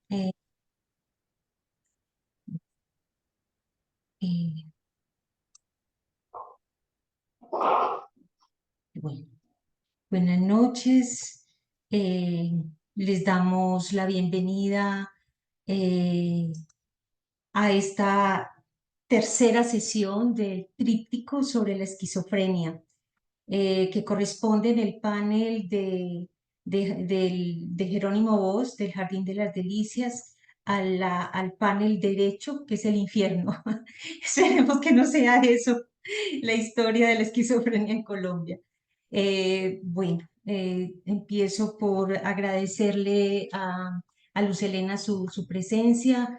Eh, eh, bueno, buenas noches. Eh, Les damos la bienvenida eh, a esta tercera sesión del tríptico sobre la esquizofrenia, que corresponde en el panel de Jerónimo Bosch, del Jardín de las Delicias, al panel derecho, que es el infierno. Esperemos que no sea eso la historia de la esquizofrenia en Colombia. Empiezo por agradecerle a Luz Helena su presencia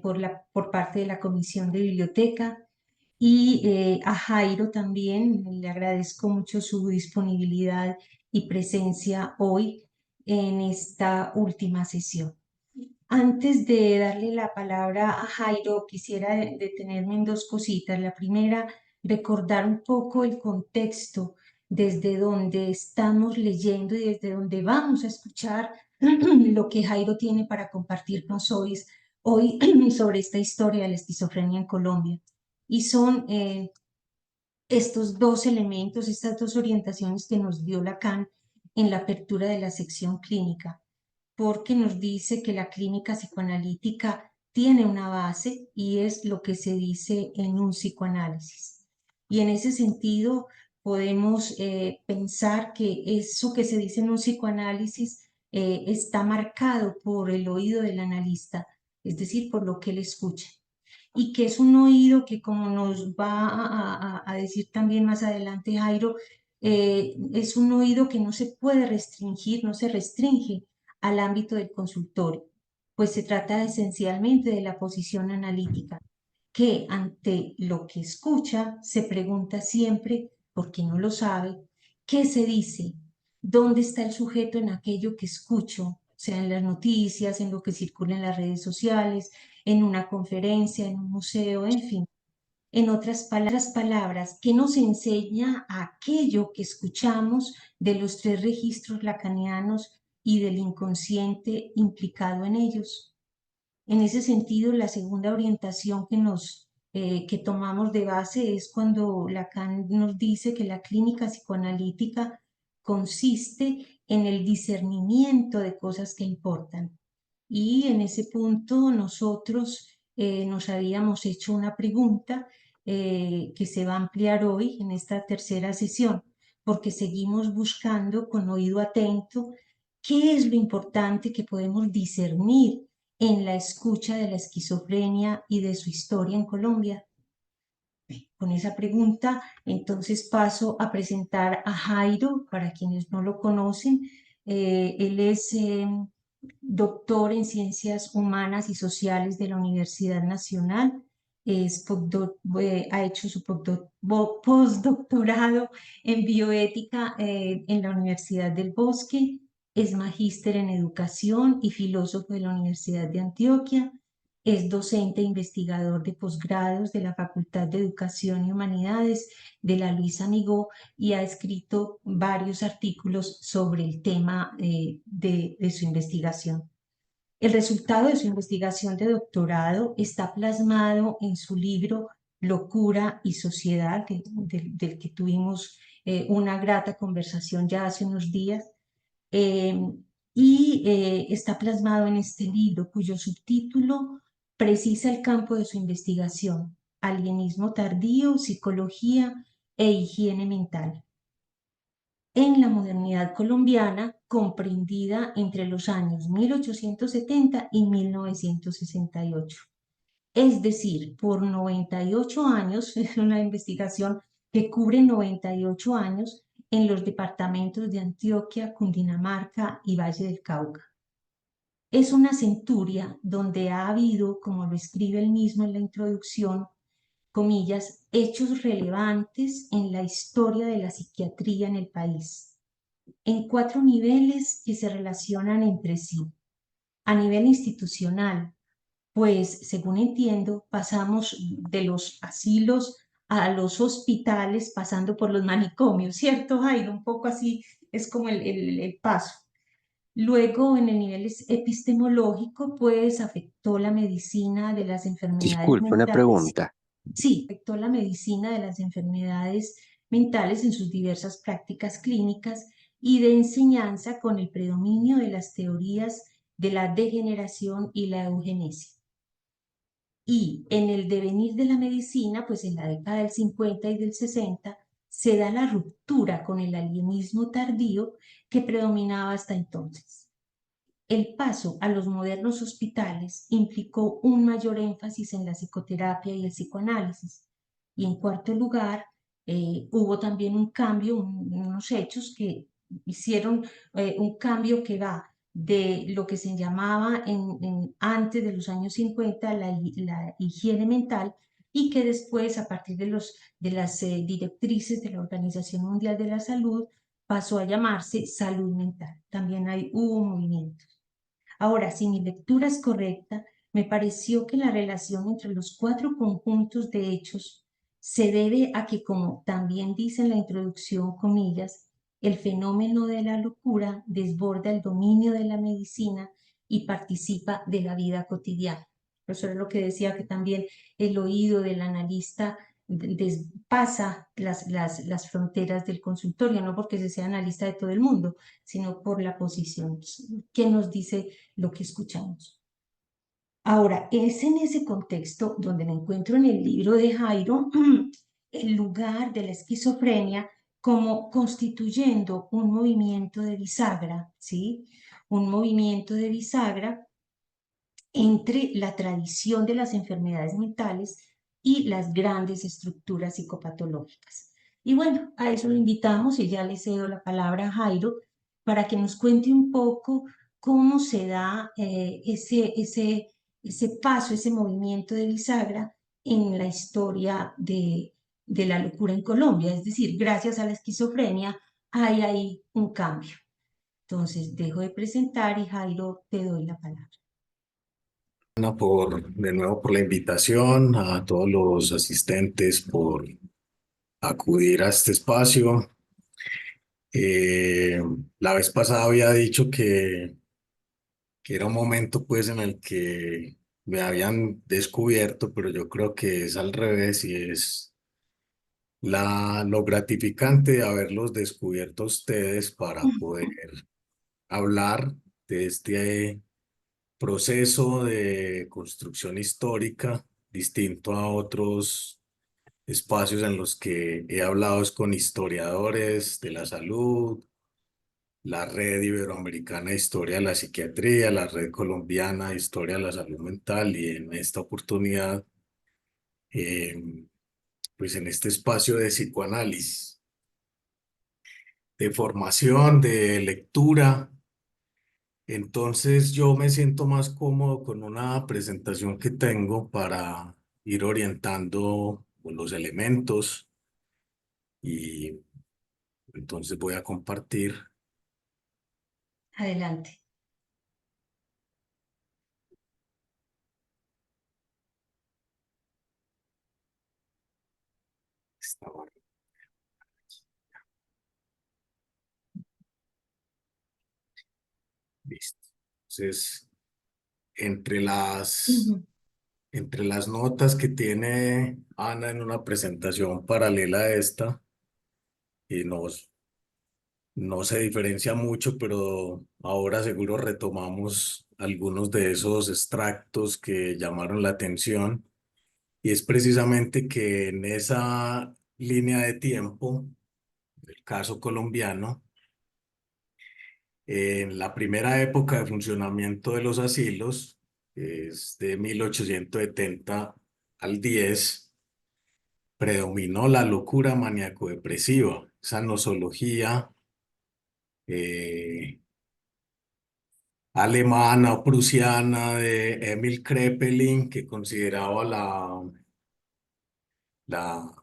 por parte de la Comisión de Biblioteca y a Jairo también. Le agradezco mucho su disponibilidad y presencia hoy en esta última sesión. Antes de darle la palabra a Jairo, quisiera detenerme en dos cositas. La primera, recordar un poco el contexto desde donde estamos leyendo y desde donde vamos a escuchar lo que Jairo tiene para compartirnos hoy sobre esta historia de la esquizofrenia en Colombia. Y son estos dos elementos, estas dos orientaciones que nos dio Lacan en la apertura de la sección clínica, porque nos dice que la clínica psicoanalítica tiene una base y es lo que se dice en un psicoanálisis. Y en ese sentido podemos pensar que eso que se dice en un psicoanálisis está marcado por el oído del analista, es decir, por lo que él escucha, y que es un oído que, como nos va a decir también más adelante Jairo, es un oído que no se puede restringir, no se restringe al ámbito del consultorio, pues se trata esencialmente de la posición analítica, que ante lo que escucha se pregunta siempre, porque no lo sabe, ¿qué se dice? ¿Dónde está el sujeto en aquello que escucho? Sea en las noticias, en lo que circula en las redes sociales, en una conferencia, en un museo, en fin. En otras palabras, ¿qué nos enseña aquello que escuchamos de los tres registros lacanianos y del inconsciente implicado en ellos? En ese sentido, la segunda orientación que tomamos de base es cuando Lacan nos dice que la clínica psicoanalítica consiste en el discernimiento de cosas que importan. Y en ese punto nosotros nos habíamos hecho una pregunta que se va a ampliar hoy en esta tercera sesión, porque seguimos buscando con oído atento qué es lo importante que podemos discernir en la escucha de la esquizofrenia y de su historia en Colombia. Con esa pregunta, entonces paso a presentar a Jairo, para quienes no lo conocen. Él es doctor en Ciencias Humanas y Sociales de la Universidad Nacional. Ha hecho su postdoctorado en bioética en la Universidad del Bosque. Es magíster en educación y filósofo de la Universidad de Antioquia. Es docente e investigador de posgrados de la Facultad de Educación y Humanidades de la Luisa Amigó y ha escrito varios artículos sobre el tema de su investigación. El resultado de su investigación de doctorado está plasmado en su libro Locura y Sociedad, del que tuvimos una grata conversación ya hace unos días, eh, está plasmado en este libro, cuyo subtítulo precisa el campo de su investigación: alienismo tardío, psicología e higiene mental en la modernidad colombiana, comprendida entre los años 1870 y 1968. Es decir, por 98 años, es una investigación que cubre 98 años en los departamentos de Antioquia, Cundinamarca y Valle del Cauca. Es una centuria donde ha habido, como lo escribe él mismo en la introducción, comillas, hechos relevantes en la historia de la psiquiatría en el país, en cuatro niveles que se relacionan entre sí. A nivel institucional, pues, según entiendo, pasamos de los asilos a los hospitales, pasando por los manicomios, ¿cierto, Jairo? Un poco así es como el paso. Luego, en el nivel epistemológico, pues afectó la medicina de las enfermedades Disculpe, una mentales. pregunta. Sí, afectó la medicina de las enfermedades mentales en sus diversas prácticas clínicas y de enseñanza con el predominio de las teorías de la degeneración y la eugenesia. Y en el devenir de la medicina, pues en la década del 50 y del 60, se da la ruptura con el alienismo tardío que predominaba hasta entonces. El paso a los modernos hospitales implicó un mayor énfasis en la psicoterapia y el psicoanálisis. Y en cuarto lugar, hubo también un cambio, unos hechos que hicieron un cambio que va de lo que se llamaba antes de los años 50 la higiene mental y que después, a partir de las directrices de la Organización Mundial de la Salud, pasó a llamarse salud mental. También hubo un movimiento. Ahora, si mi lectura es correcta, me pareció que la relación entre los cuatro conjuntos de hechos se debe a que, como también dice en la introducción, comillas, el fenómeno de la locura desborda el dominio de la medicina y participa de la vida cotidiana. Eso es lo que decía, que también el oído del analista pasa las fronteras del consultorio, no porque se sea analista de todo el mundo, sino por la posición que nos dice lo que escuchamos. Ahora, es en ese contexto donde me encuentro en el libro de Jairo, el lugar de la esquizofrenia como constituyendo un movimiento de bisagra, ¿sí? Un movimiento de bisagra entre la tradición de las enfermedades mentales y las grandes estructuras psicopatológicas. Y bueno, a eso lo invitamos y ya le cedo la palabra a Jairo para que nos cuente un poco cómo se da ese paso, ese movimiento de bisagra en la historia de la locura en Colombia. Es decir, gracias a la esquizofrenia hay ahí un cambio. Entonces, dejo de presentar y Jairo, te doy la palabra. Ana, de nuevo por la invitación, a todos los asistentes por acudir a este espacio. Eh, la vez pasada había dicho que era un momento pues en el que me habían descubierto, pero yo creo que es al revés y es lo gratificante de haberlos descubierto a ustedes para poder hablar de este proceso de construcción histórica distinto a otros espacios en los que he hablado es con historiadores de la salud, la Red Iberoamericana de Historia de la Psiquiatría, la Red Colombiana de Historia de la Salud Mental y en esta oportunidad, eh, pues en este espacio de psicoanálisis, de formación, de lectura. Entonces yo me siento más cómodo con una presentación que tengo para ir orientando los elementos y entonces voy a compartir Adelante. esta barra. Listo. Entonces, entre las, Ujú. entre las notas que tiene Ana en una presentación paralela a esta, y no se diferencia mucho, pero ahora seguro retomamos algunos de esos extractos que llamaron la atención. Y es precisamente que en esa línea de tiempo, el caso colombiano, en la primera época de funcionamiento de los asilos, que es de 1870 al 10, predominó la locura maníaco-depresiva, esa nosología eh, alemana o prusiana de Emil Kraepelin, que consideraba la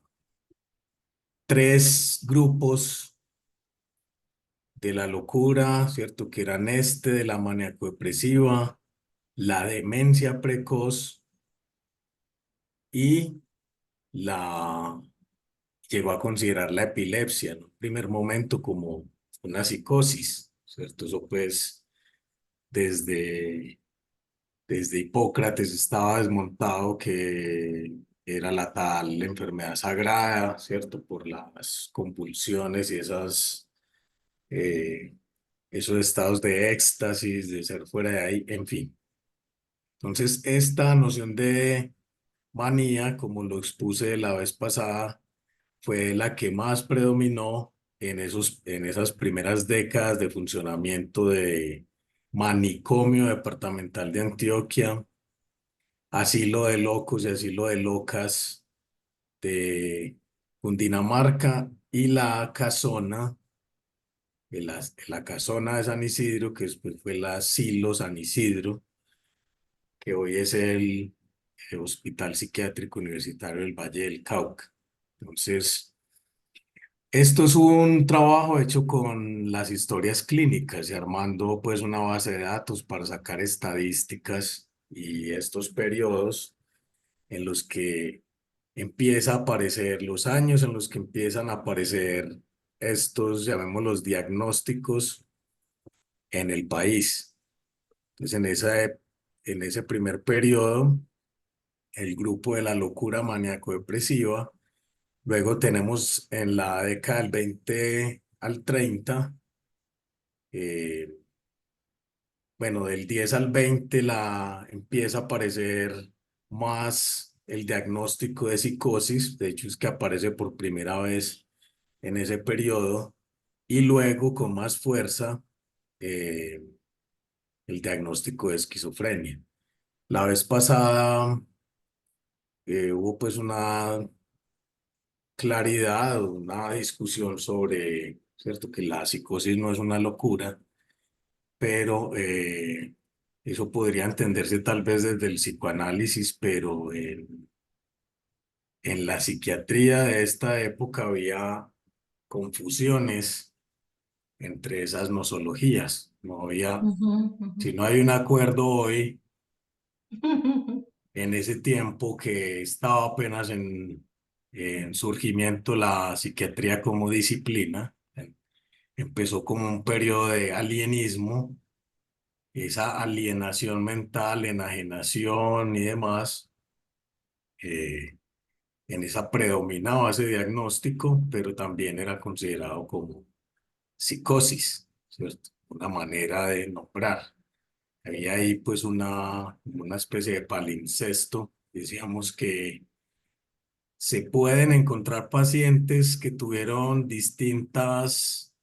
tres grupos de la locura, ¿cierto? Que eran este de la maníaco-depresiva, la demencia precoz y la llegó a considerar la epilepsia en un primer momento como una psicosis, ¿cierto? Eso pues desde, desde Hipócrates estaba desmontado que era la tal enfermedad sagrada, ¿cierto? Por las convulsiones y eh, esos estados de éxtasis, de ser fuera de ahí, en fin. Entonces, esta noción de manía, como lo expuse la vez pasada, fue la que más predominó en esas primeras décadas de funcionamiento de manicomio departamental de Antioquia, asilo de locos y asilo de locas de Cundinamarca y la casona, la casona de San Isidro, que después fue la asilo San Isidro, que hoy es el Hospital Psiquiátrico Universitario del Valle del Cauca. Entonces, esto es un trabajo hecho con las historias clínicas y armando pues una base de datos para sacar estadísticas y estos periodos en los que empieza a aparecer, los años en los que empiezan a aparecer estos, llamémoslos diagnósticos en el país. Entonces en ese primer periodo, el grupo de la locura maníaco-depresiva. Luego tenemos en la década del 20 al 30, eh, bueno, del 10 al 20 empieza a aparecer más el diagnóstico de psicosis, de hecho es que aparece por primera vez en ese periodo, y luego con más fuerza eh, el diagnóstico de esquizofrenia. La vez pasada hubo pues una claridad, una discusión sobre, ¿cierto? Que la psicosis no es una locura, pero eso podría entenderse tal vez desde el psicoanálisis, pero en la psiquiatría de esta época había confusiones entre esas nosologías. No había, Ujú, ujú. si no hay un acuerdo hoy, en ese tiempo que estaba apenas en surgimiento la psiquiatría como disciplina, empezó como un periodo de alienismo, esa alienación mental, enajenación y demás, eh, en esa predominaba ese diagnóstico, pero también era considerado como psicosis, ¿cierto? Una manera de nombrar. Había ahí pues una especie de palincesto. Decíamos que se pueden encontrar pacientes que tuvieron distintos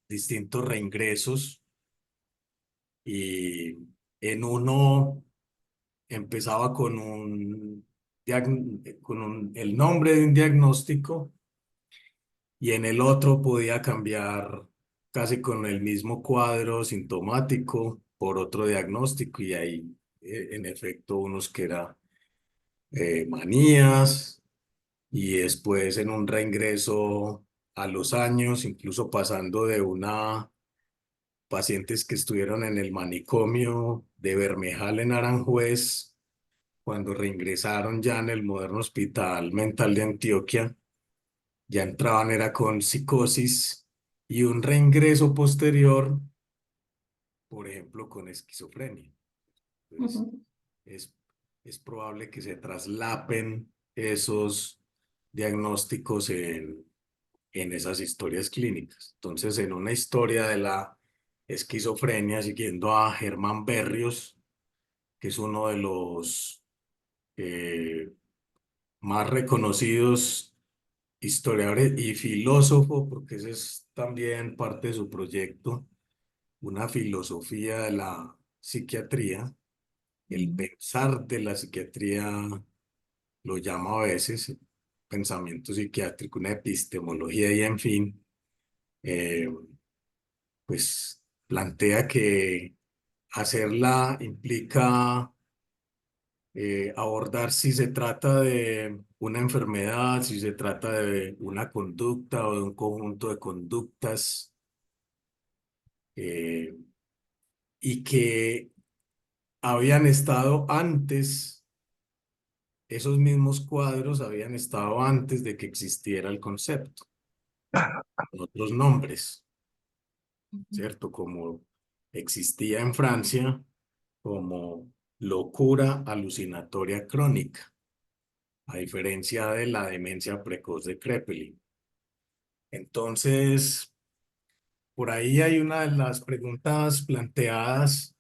reingresos y en uno empezaba con el nombre de un diagnóstico y en el otro podía cambiar casi con el mismo cuadro sintomático por otro diagnóstico y hay en efecto unos que eran manías y después en un reingreso a los años, incluso pasando de una pacientes que estuvieron en el manicomio de Bermejal en Aranjuez, cuando reingresaron ya en el moderno Hospital Mental de Antioquia, ya entraban era con psicosis y un reingreso posterior, por ejemplo, con esquizofrenia. Entonces, Ujú. es, es probable que se traslapen esos diagnósticos en esas historias clínicas. Entonces, en una historia de la esquizofrenia, siguiendo a Germán Berrios, que es uno de los eh, más reconocidos historiadores y filósofo, porque ese es también parte de su proyecto, una filosofía de la psiquiatría, el Ujú. pensar de la psiquiatría lo llama a veces pensamiento psiquiátrico, una epistemología y en fin, eh, pues plantea que hacerla implica abordar si se trata de una enfermedad, si se trata de una conducta o de un conjunto de conductas eh, y que habían estado antes, esos mismos cuadros habían estado antes de que existiera el concepto, con otros nombres, ¿cierto? Como existía en Francia como locura alucinatoria crónica, a diferencia de la demencia precoz de Kraepelin. Entonces, por ahí hay una de las preguntas planteadas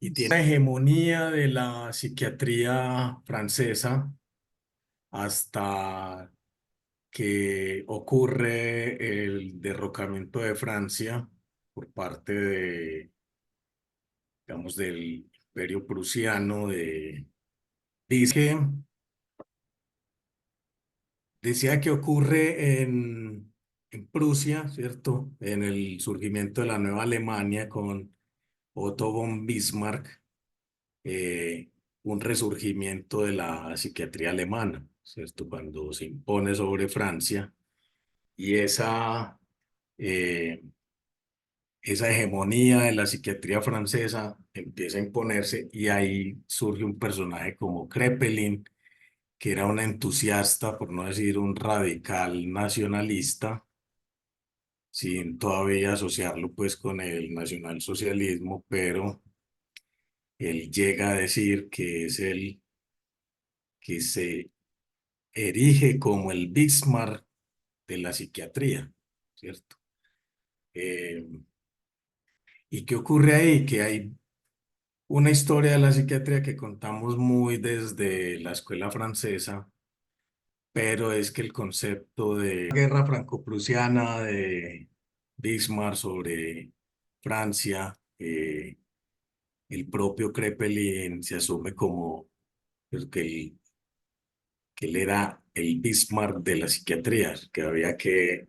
y tiene la hegemonía de la psiquiatría francesa hasta que ocurre el derrocamiento de Francia por parte de, digamos, del Imperio Prusiano. Dice que decía que ocurre en Prusia, ¿cierto? En el surgimiento de la Nueva Alemania con Otto von Bismarck, eh, un resurgimiento de la psiquiatría alemana, ¿cierto? Cuando se impone sobre Francia y eh, esa hegemonía de la psiquiatría francesa empieza a imponerse y ahí surge un personaje como Kraepelin, que era un entusiasta, por no decir un radical nacionalista, sin todavía asociarlo pues con el nacionalsocialismo, pero él llega a decir que es el que se erige como el Bismarck de la psiquiatría, ¿cierto? Eh, ¿Y qué ocurre ahí? Que hay una historia de la psiquiatría que contamos muy desde la escuela francesa, pero es que el concepto de la guerra franco-prusiana de Bismarck sobre Francia, el propio Kraepelin se asume como pues, que él era el Bismarck de la psiquiatría, que había que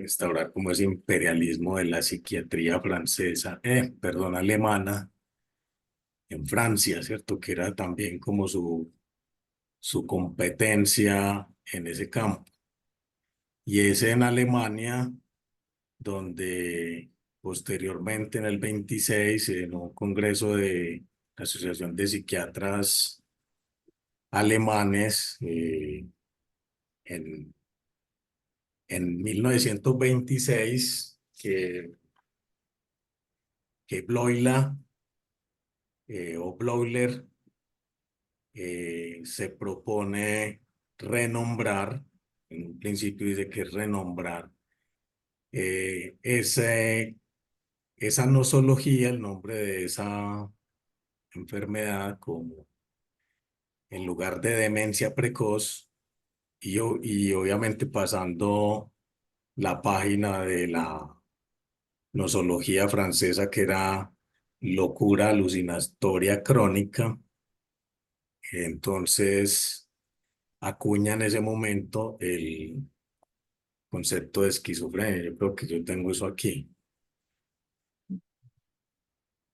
instaurar como ese imperialismo de la psiquiatría francesa, perdón, alemana en Francia, ¿cierto? Que era también como su competencia en ese campo. Y es en Alemania donde posteriormente en el 26, en un congreso de la Asociación de Psiquiatras Alemanes, en, en 1926, que Bloila o Bloiler se propone renombrar, en un principio dice que es renombrar esa nosología, el nombre de esa enfermedad, como en lugar de demencia precoz, y obviamente pasando la página de la nosología francesa, que era locura alucinatoria crónica. Entonces acuña en ese momento el concepto de esquizofrenia. Yo creo que yo tengo eso aquí.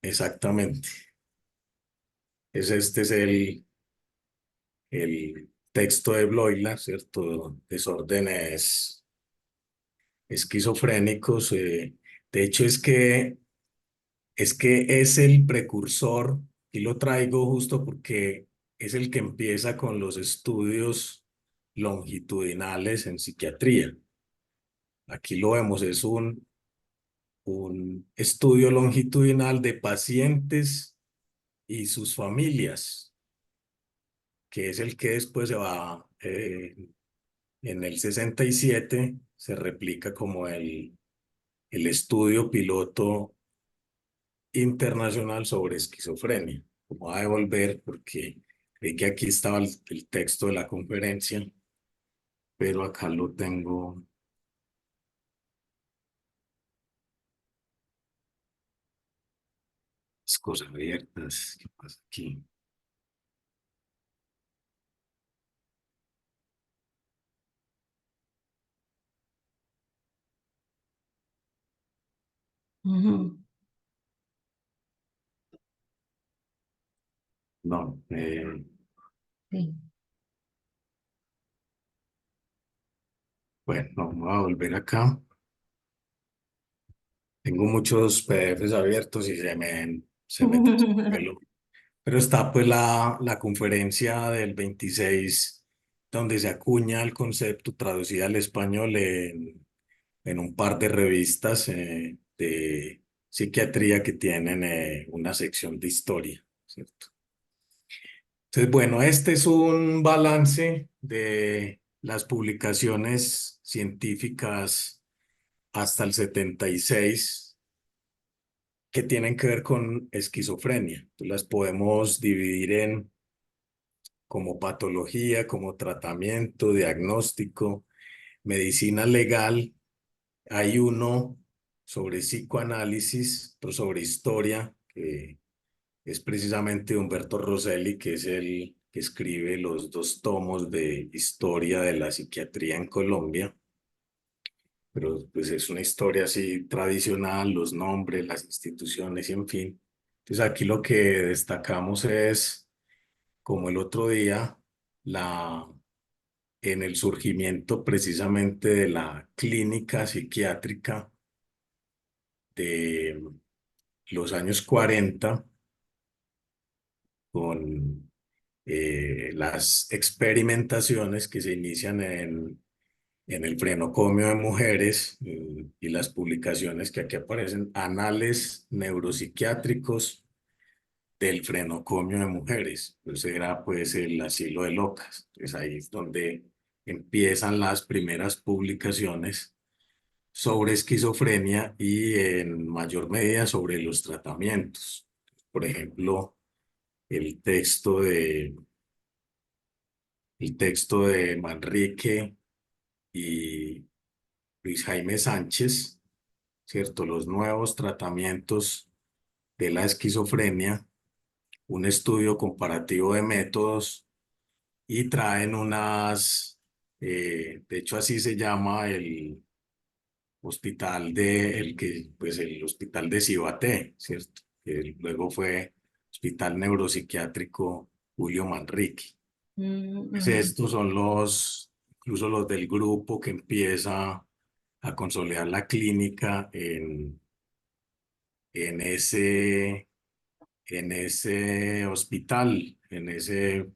Exactamente. Este es el texto de Bloila, ¿cierto? Desórdenes esquizofrénicos. De hecho, es que es el precursor, y lo traigo justo porque es el que empieza con los estudios longitudinales en psiquiatría. Aquí lo vemos, es un estudio longitudinal de pacientes y sus familias, que es el que después se va, en el 67, se replica como el estudio piloto internacional sobre esquizofrenia. Voy a devolver porque creí que aquí estaba el texto de la conferencia, pero acá lo tengo, las cosas abiertas. ¿Qué pasa aquí? Ujú, No, sí. bueno, vamos a volver acá. Tengo muchos PDFs abiertos y se me trozó el pelo. Pero está pues la conferencia del 26, donde se acuña el concepto traducida al español en un par de revistas, psiquiatría que tienen una sección de historia, ¿cierto? Entonces, bueno, este es un balance de las publicaciones científicas hasta el 76 que tienen que ver con esquizofrenia. Entonces, las podemos dividir en como patología, como tratamiento, diagnóstico, medicina legal. Hay uno sobre psicoanálisis, otro sobre historia, que es precisamente Humberto Rosselli, que es el que escribe los dos tomos de historia de la psiquiatría en Colombia. Pero pues es una historia así tradicional, los nombres, las instituciones y en fin. Entonces aquí lo que destacamos es, como el otro día, la, en el surgimiento precisamente de la clínica psiquiátrica de los años 40 con las experimentaciones que se inician en el frenocomio de mujeres y las publicaciones que aquí aparecen, anales neuropsiquiátricos del frenocomio de mujeres. Entonces era pues el asilo de locas. Entonces ahí es donde empiezan las primeras publicaciones sobre esquizofrenia y en mayor medida sobre los tratamientos. Por ejemplo, el texto de, el texto de Manrique y Luis Jaime Sánchez, ¿cierto? Los nuevos tratamientos de la esquizofrenia, un estudio comparativo de métodos y traen de hecho así se llama el pues el hospital de Cibaté, ¿cierto? Que luego fue Hospital Neuropsiquiátrico Julio Manrique. Pues Mm, estos son incluso los del grupo que empieza a consolidar la clínica en ese, en ese hospital, en ese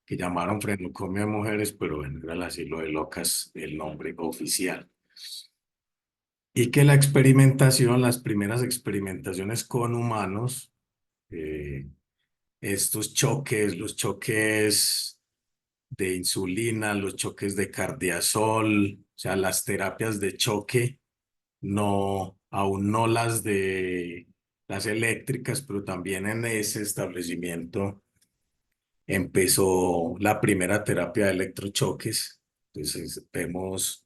que llamaron Frenocomio de Mujeres, pero bueno, era el asilo de locas el nombre oficial. Y que la experimentación, las primeras experimentaciones con humanos, eh, estos choques, los choques de insulina, los choques de cardiazol, o sea, las terapias de choque, no, aún no las de las eléctricas, pero también en ese establecimiento empezó la primera terapia de electrochoques. Entonces vemos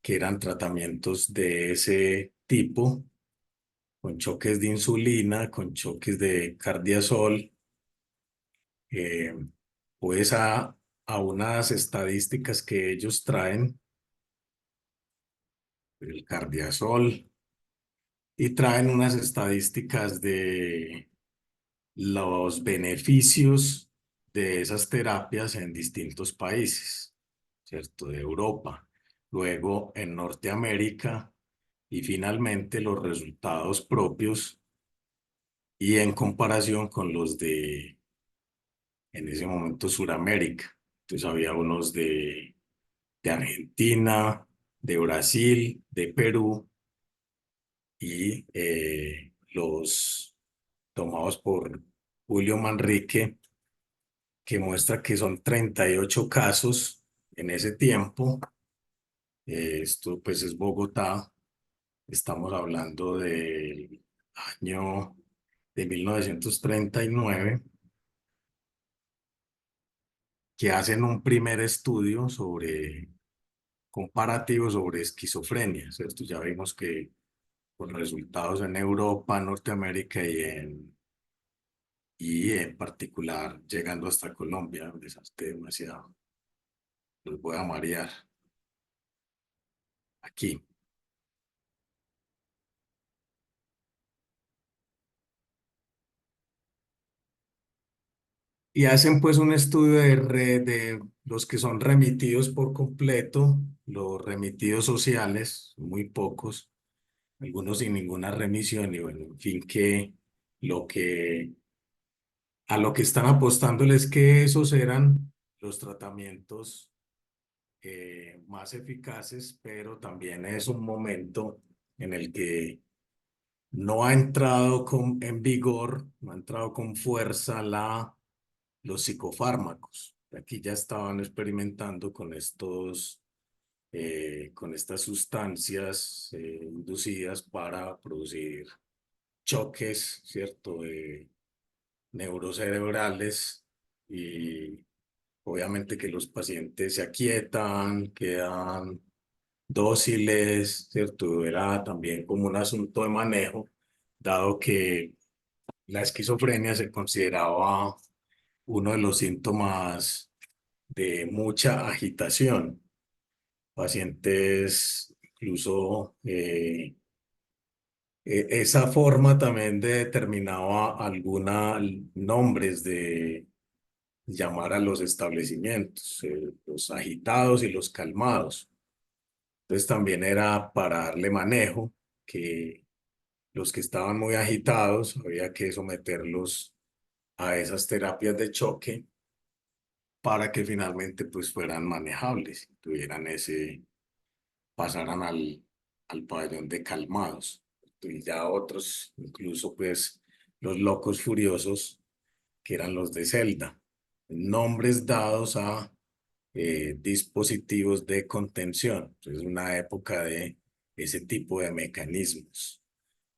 que eran tratamientos de ese tipo, con choques de insulina, con choques de cardiazol, eh, pues a unas estadísticas que ellos traen, el cardiazol, y traen unas estadísticas de los beneficios de esas terapias en distintos países, ¿cierto? De Europa, luego en Norteamérica y finalmente los resultados propios y en comparación con los de, en ese momento, Suramérica. Entonces había unos de Argentina, de Brasil, de Perú y los tomados por Julio Manrique, que muestra que son 38 casos en ese tiempo. Esto pues es Bogotá, estamos hablando del año de 1939, que hacen un primer estudio comparativo sobre esquizofrenia, ¿cierto? Ya vimos que con resultados en Europa, Norteamérica y en particular llegando hasta Colombia, me salté demasiado, los voy a marear aquí. Y hacen pues un estudio de los que son remitidos por completo, los remitidos sociales, muy pocos, algunos sin ninguna remisión, y bueno, en fin, lo que a lo que están apostándoles es que esos eran los tratamientos más eficaces, pero también es un momento en el que no ha entrado en vigor, no ha entrado con fuerza los psicofármacos. Aquí ya estaban experimentando con estas sustancias inducidas para producir choques, ¿cierto? Neurocerebrales, y obviamente que los pacientes se aquietan, quedan dóciles, ¿cierto? Era también como un asunto de manejo, dado que la esquizofrenia se consideraba uno de los síntomas de mucha agitación. Pacientes incluso esa forma también determinaba algunos nombres de llamar a los establecimientos, los agitados y los calmados. Entonces también era para darle manejo, que los que estaban muy agitados había que someterlos a esas terapias de choque para que finalmente pues fueran manejables, tuvieran pasaran al pabellón de calmados. Y ya otros, incluso pues los locos furiosos, que eran los de Zelda, nombres dados a dispositivos de contención. Es una época de ese tipo de mecanismos,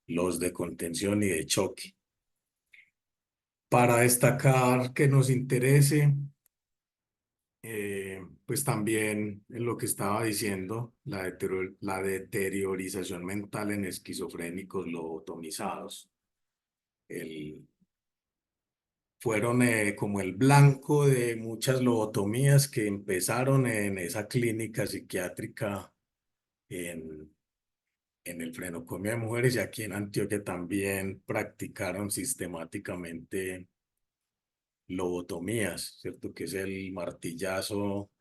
los de contención y de choque. Para destacar que nos interese, pues también en lo que estaba diciendo, la deteriorización mental en esquizofrénicos lobotomizados. El, Fueron como el blanco de muchas lobotomías que empezaron en esa clínica psiquiátrica en, en el Frenocomio de Mujeres, y aquí en Antioquia también practicaron sistemáticamente lobotomías, ¿cierto? Que es el martillazo,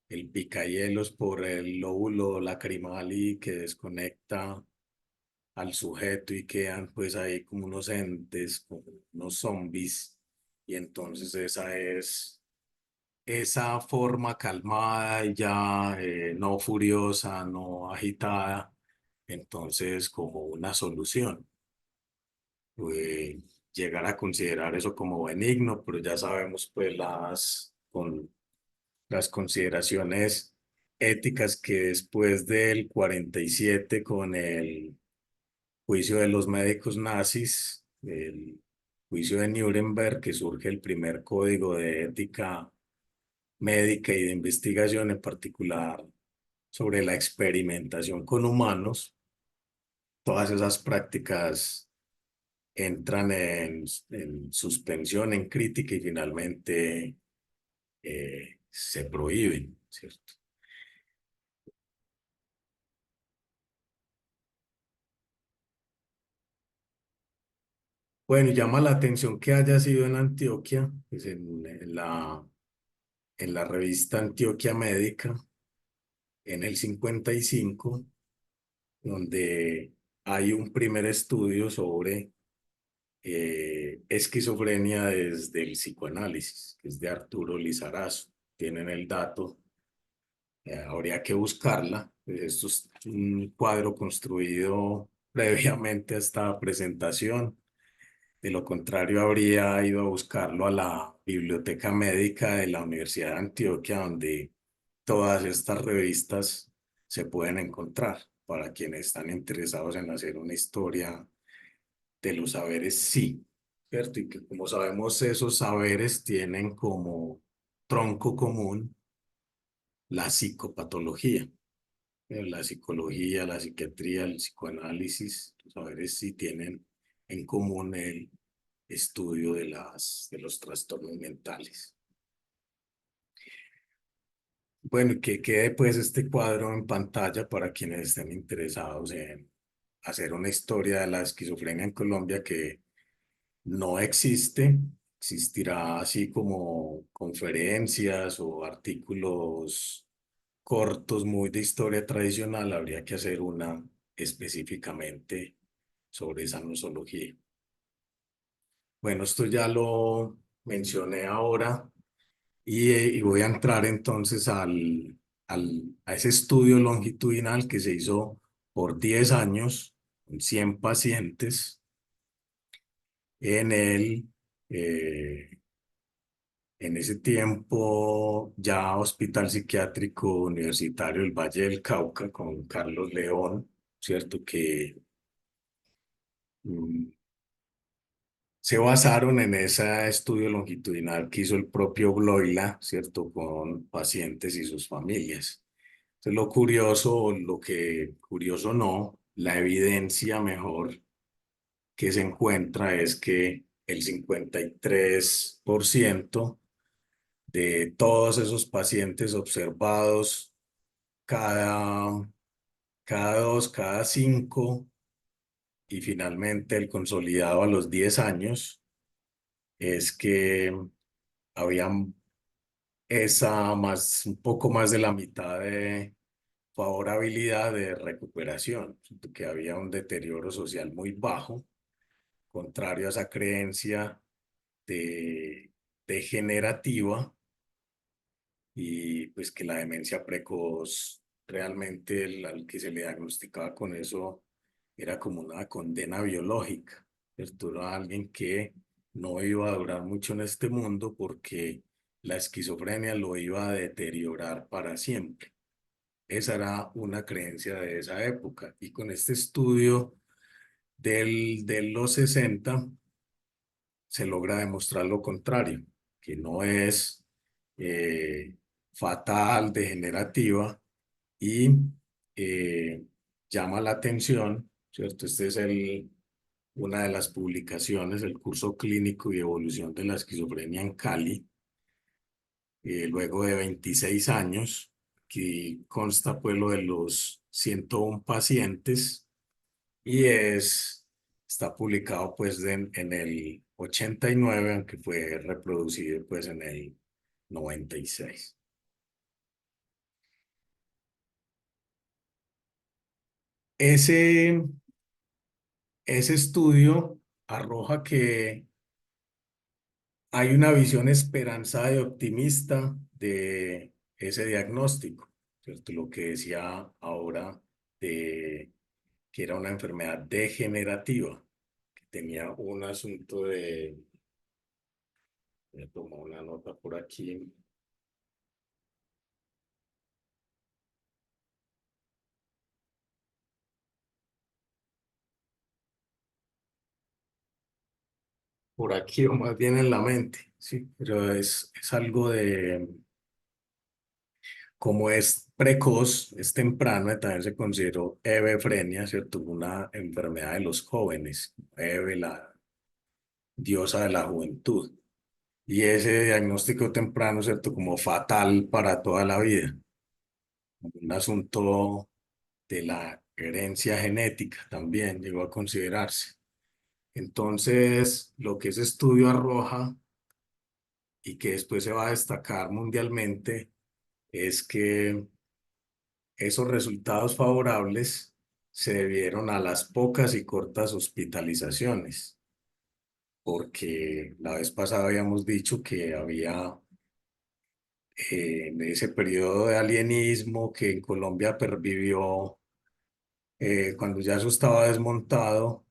el picahielos por el lóbulo lacrimal y que desconecta al sujeto y quedan pues ahí como unos entes, como unos zombies. Y entonces esa forma calmada y ya no furiosa, no agitada, entonces como una solución. eh, Llegar a considerar eso como benigno, pero ya sabemos pues con las consideraciones éticas que después del 47 con el juicio de los médicos nazis, el juicio de Nuremberg, que surge el primer código de ética médica y de investigación, en particular sobre la experimentación con humanos. Todas esas prácticas entran en suspensión, en crítica, y finalmente se prohíben, ¿cierto? Bueno, llama la atención que haya sido en Antioquia, pues en la revista Antioquia Médica, en el 55, donde hay un primer estudio sobre esquizofrenia desde el psicoanálisis, que es de Arturo Lizarazo. Tienen el dato, habría que buscarla. Esto es un cuadro construido previamente a esta presentación. De lo contrario, habría ido a buscarlo a la Biblioteca Médica de la Universidad de Antioquia, donde todas estas revistas se pueden encontrar para quienes están interesados en hacer una historia de los saberes, sí, ¿cierto? Y que como sabemos, esos saberes tienen como tronco común la psicopatología. La psicología, la psiquiatría, el psicoanálisis, los saberes sí tienen en común el estudio de los trastornos mentales. Bueno, y que quede pues este cuadro en pantalla para quienes estén interesados en hacer una historia de la esquizofrenia en Colombia, que no existe. Existirá así como conferencias o artículos cortos muy de historia tradicional. Habría que hacer una específicamente sobre esa nosología. Bueno, esto ya lo mencioné ahora, y voy a entrar entonces a ese estudio longitudinal que se hizo por 10 años, con 100 pacientes en el, eh, en ese tiempo ya Hospital Psiquiátrico Universitario del Valle del Cauca con Carlos León, ¿cierto? Que mm, se basaron en ese estudio longitudinal que hizo el propio Bloila, ¿cierto? Con pacientes y sus familias. Entonces, lo curioso, o lo que curioso no, la evidencia mejor que se encuentra es que el 53% de todos esos pacientes observados cada, cada 2, cada 5 y finalmente el consolidado a los 10 años es que habían un poco más de la mitad de favorabilidad de recuperación, que había un deterioro social muy bajo, contrario a esa creencia de degenerativa y pues que la demencia precoz realmente al que se le diagnosticaba con eso era como una condena biológica, ¿cierto? Era alguien que no iba a durar mucho en este mundo porque la esquizofrenia lo iba a deteriorar para siempre. Esa era una creencia de esa época. Y con este estudio de los 60 se logra demostrar lo contrario, que no es eh, fatal, degenerativa y eh, llama la atención, ¿cierto? Este es una de las publicaciones, el curso clínico y evolución de la esquizofrenia en Cali, luego de 26 años, que consta pues lo de los 101 pacientes y está publicado pues en el 89, aunque fue reproducido pues en el 96. Ese, ese estudio arroja que hay una visión esperanzada y optimista de ese diagnóstico, ¿cierto? Lo que decía ahora de que era una enfermedad degenerativa, que tenía un asunto voy a tomar una nota por aquí. Por aquí o más bien en la mente, sí, pero es algo de, como es precoz, es temprano, también se consideró hebefrenia, ¿cierto? Una enfermedad de los jóvenes, Hebe, la diosa de la juventud. Y ese diagnóstico temprano, ¿cierto? Como fatal para toda la vida, un asunto de la herencia genética también llegó a considerarse. Entonces, lo que ese estudio arroja y que después se va a destacar mundialmente es que esos resultados favorables se debieron a las pocas y cortas hospitalizaciones, porque la vez pasada habíamos dicho que había en ese periodo de alienismo que en Colombia pervivió cuando ya eso estaba desmontado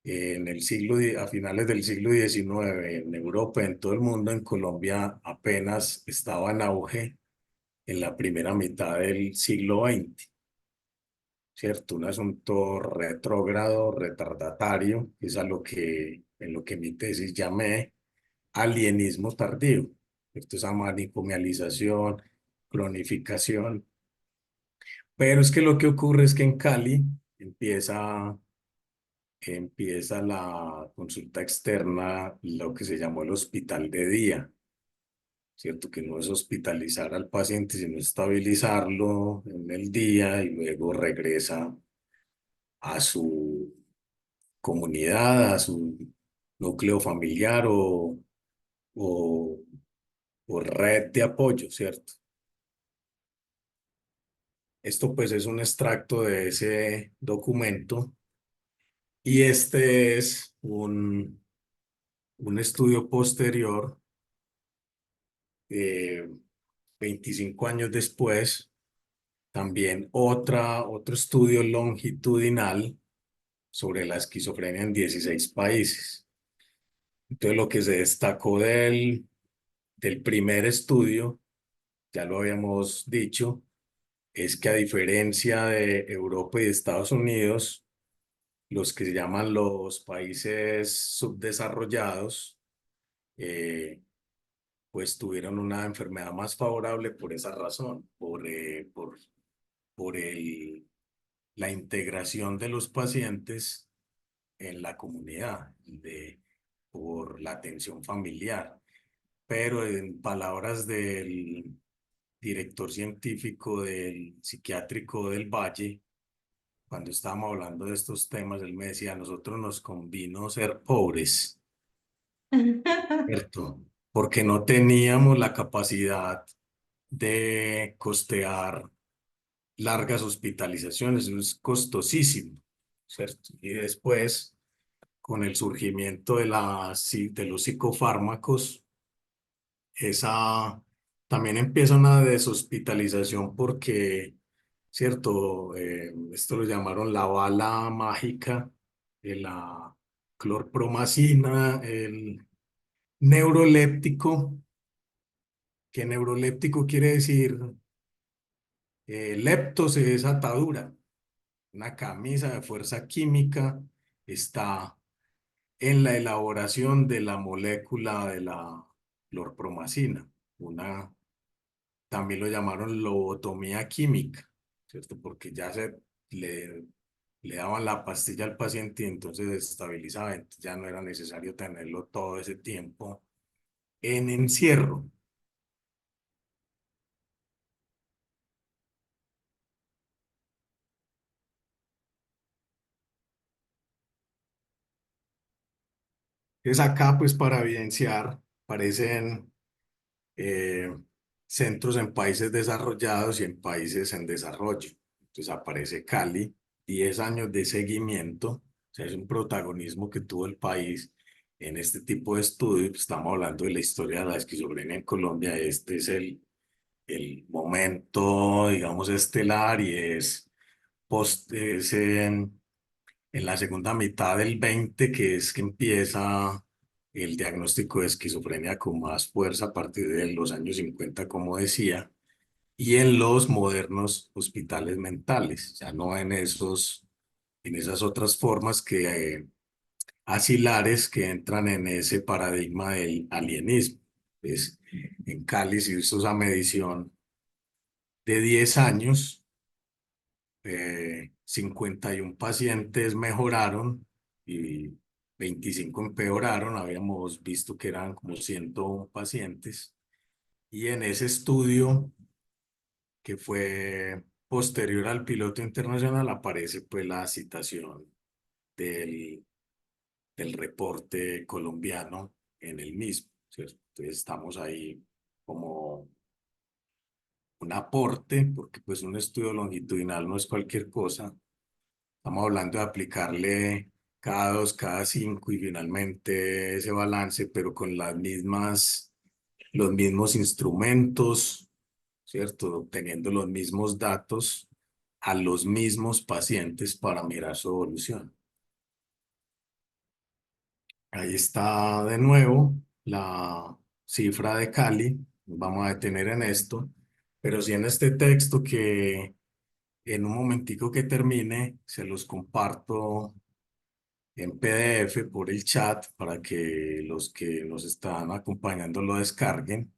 en el a finales del siglo XIX en Europa, en todo el mundo, en Colombia apenas estaba en auge en la primera mitad del siglo XX, ¿cierto? Un asunto retrógrado, retardatario, que es a lo que, en lo que mi tesis llamé alienismo tardío, ¿cierto? Esa manicomialización, cronificación. Pero es que lo que ocurre es que en Cali empieza la consulta externa, lo que se llamó el hospital de día, ¿cierto? Que no es hospitalizar al paciente, sino estabilizarlo en el día y luego regresa a su comunidad, a su núcleo familiar o, o red de apoyo, ¿cierto? Esto pues es un extracto de ese documento y este es un estudio posterior, eh, 25 años después, también otro estudio longitudinal sobre la esquizofrenia en 16 países. Entonces, lo que se destacó del primer estudio, ya lo habíamos dicho, es que a diferencia de Europa y de Estados Unidos, los que se llaman los países subdesarrollados, pues tuvieron una enfermedad más favorable por esa razón, por la integración de los pacientes en la comunidad, por la atención familiar. Pero en palabras del director científico del psiquiátrico del Valle, cuando estábamos hablando de estos temas, él me decía, a nosotros nos convino ser pobres, ¿cierto? Porque no teníamos la capacidad de costear largas hospitalizaciones, eso es costosísimo, ¿cierto? Y después, con el surgimiento de los psicofármacos, esa también empieza una deshospitalización porque, ¿cierto? Esto lo llamaron la bala mágica, la clorpromacina, el neuroléptico, que neuroléptico quiere decir, leptos es atadura, una camisa de fuerza química está en la elaboración de la molécula de la clorpromacina, también lo llamaron lobotomía química, ¿cierto? Porque le, le daban la pastilla al paciente y entonces se estabilizaba, entonces ya no era necesario tenerlo todo ese tiempo en encierro. Entonces acá, pues para evidenciar, aparecen eh, centros en países desarrollados y en países en desarrollo. Entonces aparece Cali, 10 años de seguimiento, o sea, es un protagonismo que tuvo el país en este tipo de estudios. Estamos hablando de la historia de la esquizofrenia en Colombia. Este es el momento, digamos, estelar y es en la segunda mitad del 20, que es que empieza el diagnóstico de esquizofrenia con más fuerza a partir de los años 50, como decía, y en los modernos hospitales mentales, ya no en esas otras formas asilares que entran en ese paradigma del alienismo. Pues, en Cali se hizo esa medición de 10 años, 51 pacientes mejoraron y 25 empeoraron. Habíamos visto que eran como 101 pacientes. Y en ese estudio, que fue posterior al piloto internacional, aparece pues la citación del, del reporte colombiano en el mismo, ¿cierto? Entonces estamos ahí como un aporte, porque pues un estudio longitudinal no es cualquier cosa. Estamos hablando de aplicarle cada 2, cada 5 y finalmente ese balance, pero con los mismos instrumentos, ¿cierto? Teniendo los mismos datos a los mismos pacientes para mirar su evolución. Ahí está de nuevo la cifra de Cali. Nos vamos a detener en esto, pero sí en este texto que en un momentico que termine se los comparto en PDF por el chat para que los que nos están acompañando lo descarguen.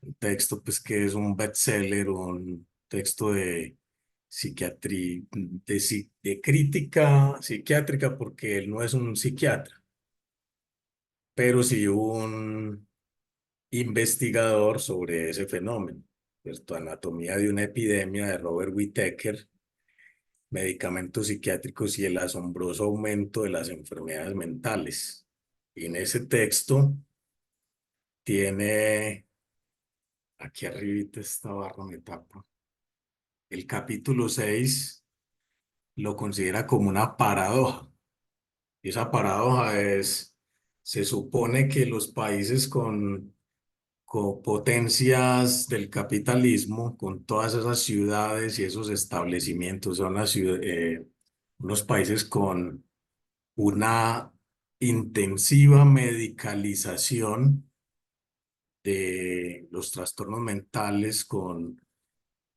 Un texto pues que es un bestseller, un texto de psiquiatría, de crítica psiquiátrica, porque él no es un psiquiatra, pero sí un investigador sobre ese fenómeno, ¿cierto? Anatomía de una epidemia de Robert Whittaker, medicamentos psiquiátricos y el asombroso aumento de las enfermedades mentales. Y en ese texto tiene, aquí arribita esta barra me tapa, el capítulo 6 lo considera como una paradoja. Y esa paradoja se supone que los países con potencias del capitalismo, con todas esas ciudades y esos establecimientos, son unos países con una intensiva medicalización de los trastornos mentales con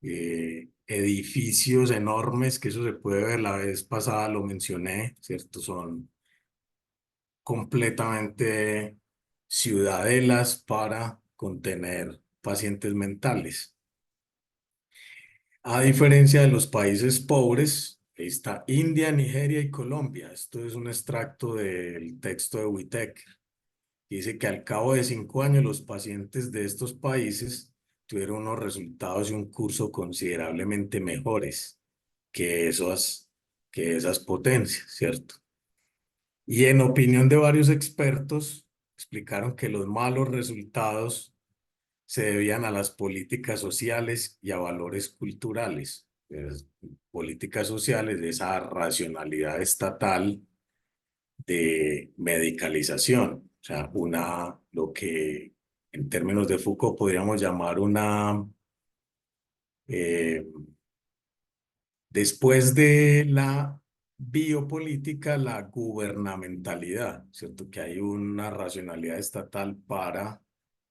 edificios enormes, que eso se puede ver, la vez pasada lo mencioné, ¿cierto? Son completamente ciudadelas para contener pacientes mentales. A diferencia de los países pobres, está India, Nigeria y Colombia. Esto es un extracto del texto de Whitaker. Dice que al cabo de 5 años los pacientes de estos países tuvieron unos resultados y un curso considerablemente mejores que que esas potencias, ¿cierto? Y en opinión de varios expertos, explicaron que los malos resultados se debían a las políticas sociales y a valores culturales. Políticas sociales de esa racionalidad estatal de medicalización, o sea, lo que en términos de Foucault podríamos llamar eh, después de la biopolítica, la gubernamentalidad, ¿cierto? Que hay una racionalidad estatal para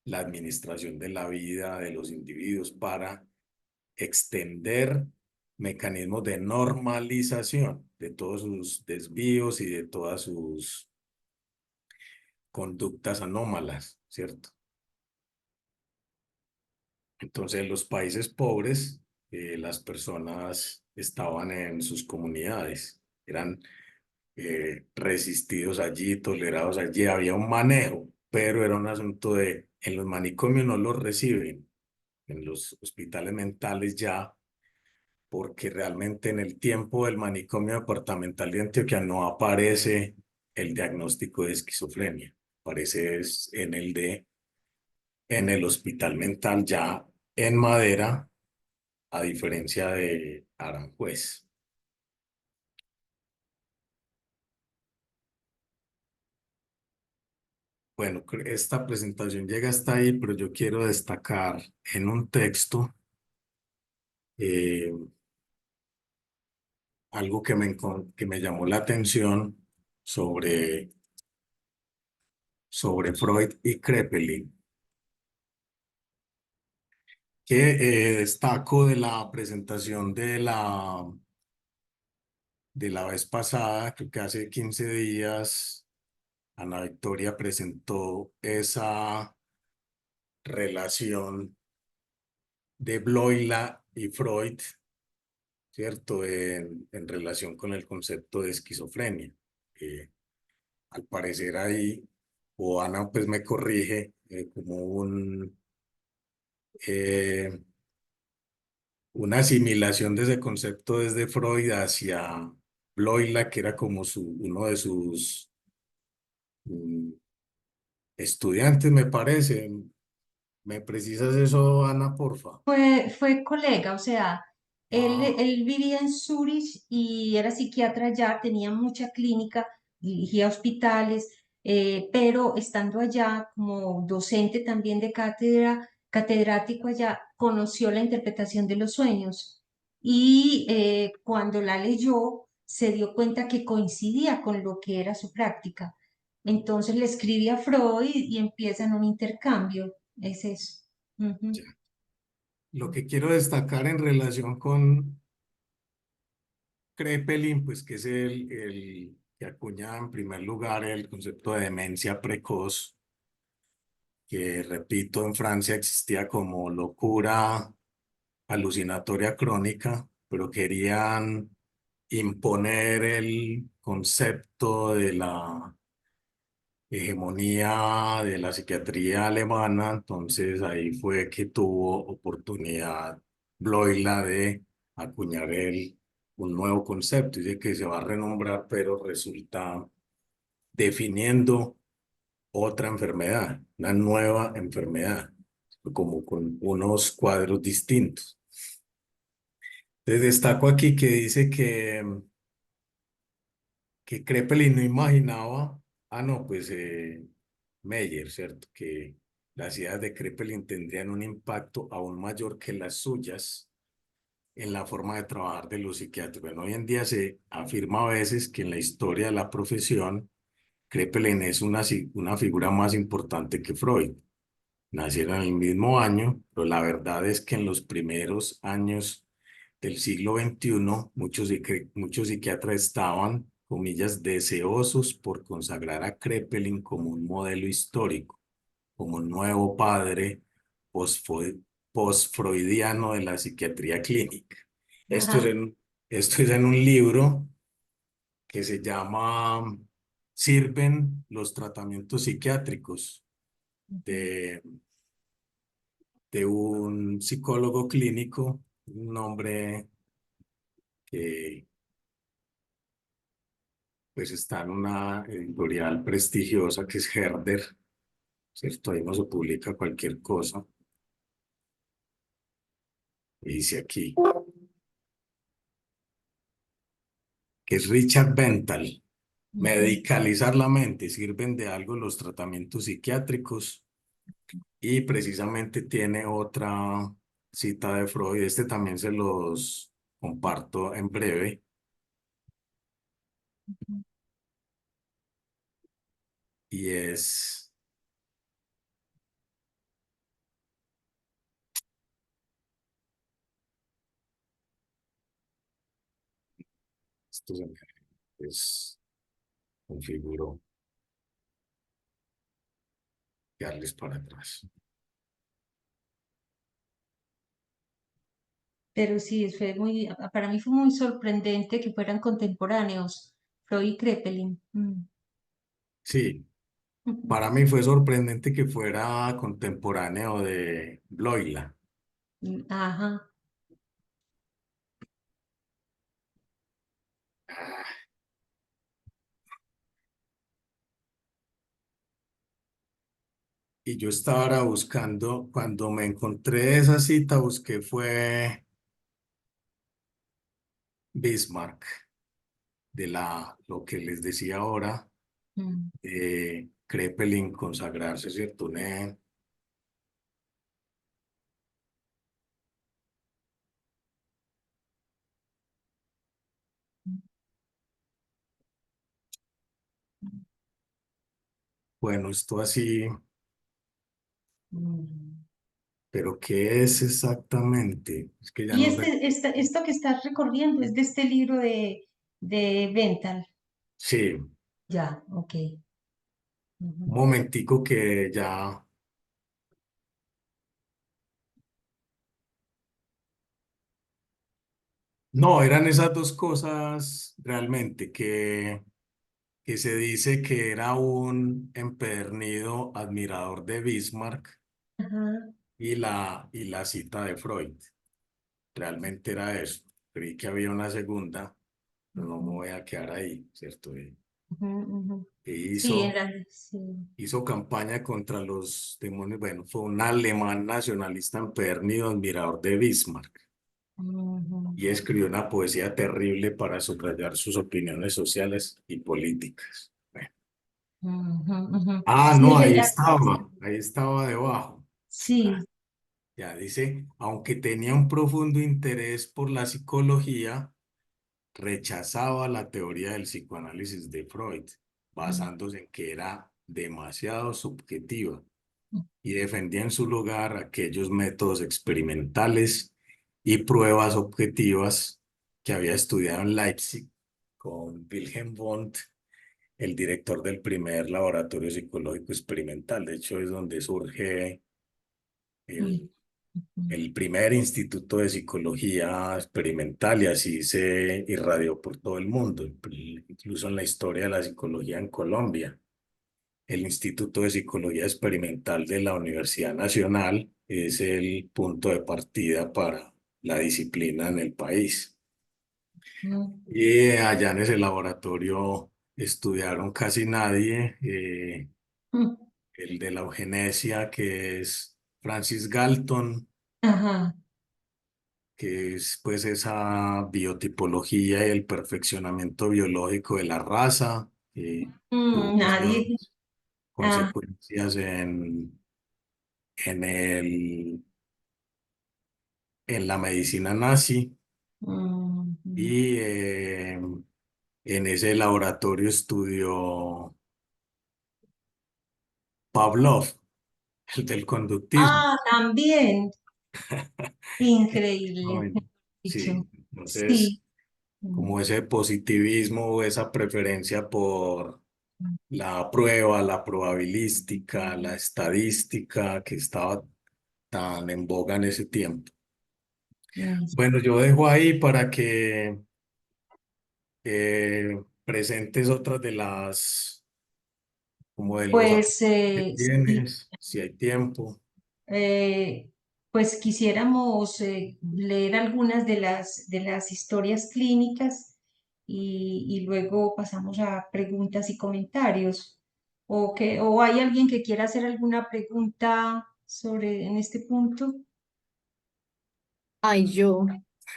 la administración de la vida de los individuos, para extender mecanismos de normalización de todos sus desvíos y de todas sus conductas anómalas, ¿cierto? Entonces, en los países pobres, las personas estaban en sus comunidades, eran resistidos allí, tolerados allí, había un manejo, pero era un asunto de, en los manicomios no los reciben, en los hospitales mentales ya, porque realmente en el tiempo del manicomio departamental de Antioquia no aparece el diagnóstico de esquizofrenia, aparece en el hospital mental ya en Madera, a diferencia de Aranjuez. Bueno, esta presentación llega hasta ahí, pero yo quiero destacar en un texto eh, algo que me llamó la atención sobre, sobre Freud y Kraepelin, que destaco de la presentación de la vez pasada, creo que hace 15 días, Ana Victoria presentó esa relación de Bloila y Freud, ¿cierto? En relación con el concepto de esquizofrenia. Eh, Al parecer ahí, o Ana pues me corrige, como eh, una asimilación de ese concepto desde Freud hacia Bloila, que era como uno de sus mm, estudiantes, me parece. ¿Me precisas eso, Ana, porfa? Fue colega, o sea, Ah, él vivía en Zurich y era psiquiatra allá, tenía mucha clínica, dirigía hospitales, pero estando allá como docente también de cátedra, catedrático allá, conoció la interpretación de los sueños y cuando la leyó se dio cuenta que coincidía con lo que era su práctica. Entonces le escribe a Freud y empiezan un intercambio, es eso. Ujú. ya. Lo que quiero destacar en relación con Kraepelin, pues que es el que acuña en primer lugar el concepto de demencia precoz, que repito, en Francia existía como locura alucinatoria crónica, pero querían imponer el concepto de la hegemonía de la psiquiatría alemana, entonces ahí fue que tuvo oportunidad Bloila de acuñar un nuevo concepto, dice que se va a renombrar, pero resulta definiendo otra enfermedad, una nueva enfermedad, como con unos cuadros distintos. Entonces destaco aquí que dice que Kraepelin no imaginaba, no, pues Meyer, ¿cierto? Que las ideas de Kraepelin tendrían un impacto aún mayor que las suyas en la forma de trabajar de los psiquiatras. Bueno, hoy en día se afirma a veces que en la historia de la profesión, Kraepelin es una figura más importante que Freud. Nacieron en el mismo año, pero la verdad es que en los primeros años del siglo XXI, muchos psiquiatras estaban, comillas, deseosos por consagrar a Kraepelin como un modelo histórico, como un nuevo padre posfo- posfreudiano de la psiquiatría clínica. Esto es Ajá. esto es en un libro que se llama ¿Sirven los tratamientos psiquiátricos? Ujú. de, de un psicólogo clínico, un hombre que pues está en una editorial prestigiosa que es Herder, ¿cierto? Ahí no se publica cualquier cosa. Y dice aquí que es Richard Benthal. Ujú. Medicalizar la mente, ¿sirven de algo los tratamientos psiquiátricos? Y precisamente tiene otra cita de Freud. Este también se los comparto en breve. Y es, esto se me es, configuró, darles para atrás. Pero sí, para mí fue muy sorprendente que fueran contemporáneos, Freud y Kraepelin. Sí, Ujú. para mí fue sorprendente que fuera contemporáneo de Bloila. Ajá. Y yo estaba ahora buscando, cuando me encontré esa cita, busqué fue Bismarck, de lo que les decía ahora, Mm. Kraepelin consagrarse, ¿cierto? Bueno, esto así, Mm. pero ¿qué es exactamente? Es que ya Y no sé. esto que estás recorriendo es de este libro de Benthal. Sí, Ya, ok. un Ujú. momentico que ya. No, eran esas dos cosas realmente, que se dice que era un empedernido admirador de Bismarck Ajá. y la cita de Freud. Realmente era eso. Creí que había una segunda, pero no me Ujú. voy a quedar ahí, ¿cierto? Ujú, ujú. E Sí, hizo, sí. hizo campaña contra los demonios. Bueno, fue un alemán nacionalista empedernido, admirador de Bismarck. Ujú. Y escribió una poesía terrible para subrayar sus opiniones sociales y políticas. Bueno. Ujú, ujú. Ah, Sí, no, sí, ahí estaba debajo. sí. Ah, ya dice, aunque tenía un profundo interés por la psicología, rechazaba la teoría del psicoanálisis de Freud, Mm. basándose en que era demasiado subjetiva y defendía en su lugar aquellos métodos experimentales y pruebas objetivas que había estudiado en Leipzig con Wilhelm Wundt, el director del primer laboratorio psicológico experimental. De hecho, es donde surge Mm. el, Ujú. el primer instituto de psicología experimental y así se irradió por todo el mundo, incluso en la historia de la psicología en Colombia. El Instituto de Psicología Experimental de la Universidad Nacional es el punto de partida para la disciplina en el país. Mm. Y allá en ese laboratorio estudiaron casi nadie, Mm. el de la eugenesia, que es Francis Galton, Ajá. que es pues esa biotipología y el perfeccionamiento biológico de la raza, que tuvo pues Nadie. unas Ah, consecuencias en el en la medicina nazi. mm, y en ese laboratorio estudió Pavlov, el del conductismo. Ah, también. Increíble, Bueno, dicho. sí, entonces Sí. Mm, como ese positivismo o esa preferencia por la prueba, la probabilística, la estadística que estaba tan en boga en ese tiempo. mm. Bueno, yo dejo ahí para que presentes otras de las, como de los Pues que sí, tienes, si hay tiempo. eh, pues quisiéramos leer algunas de las historias clínicas y luego pasamos a preguntas y comentarios. O hay alguien que quiera hacer alguna pregunta sobre en este punto. Ay, yo,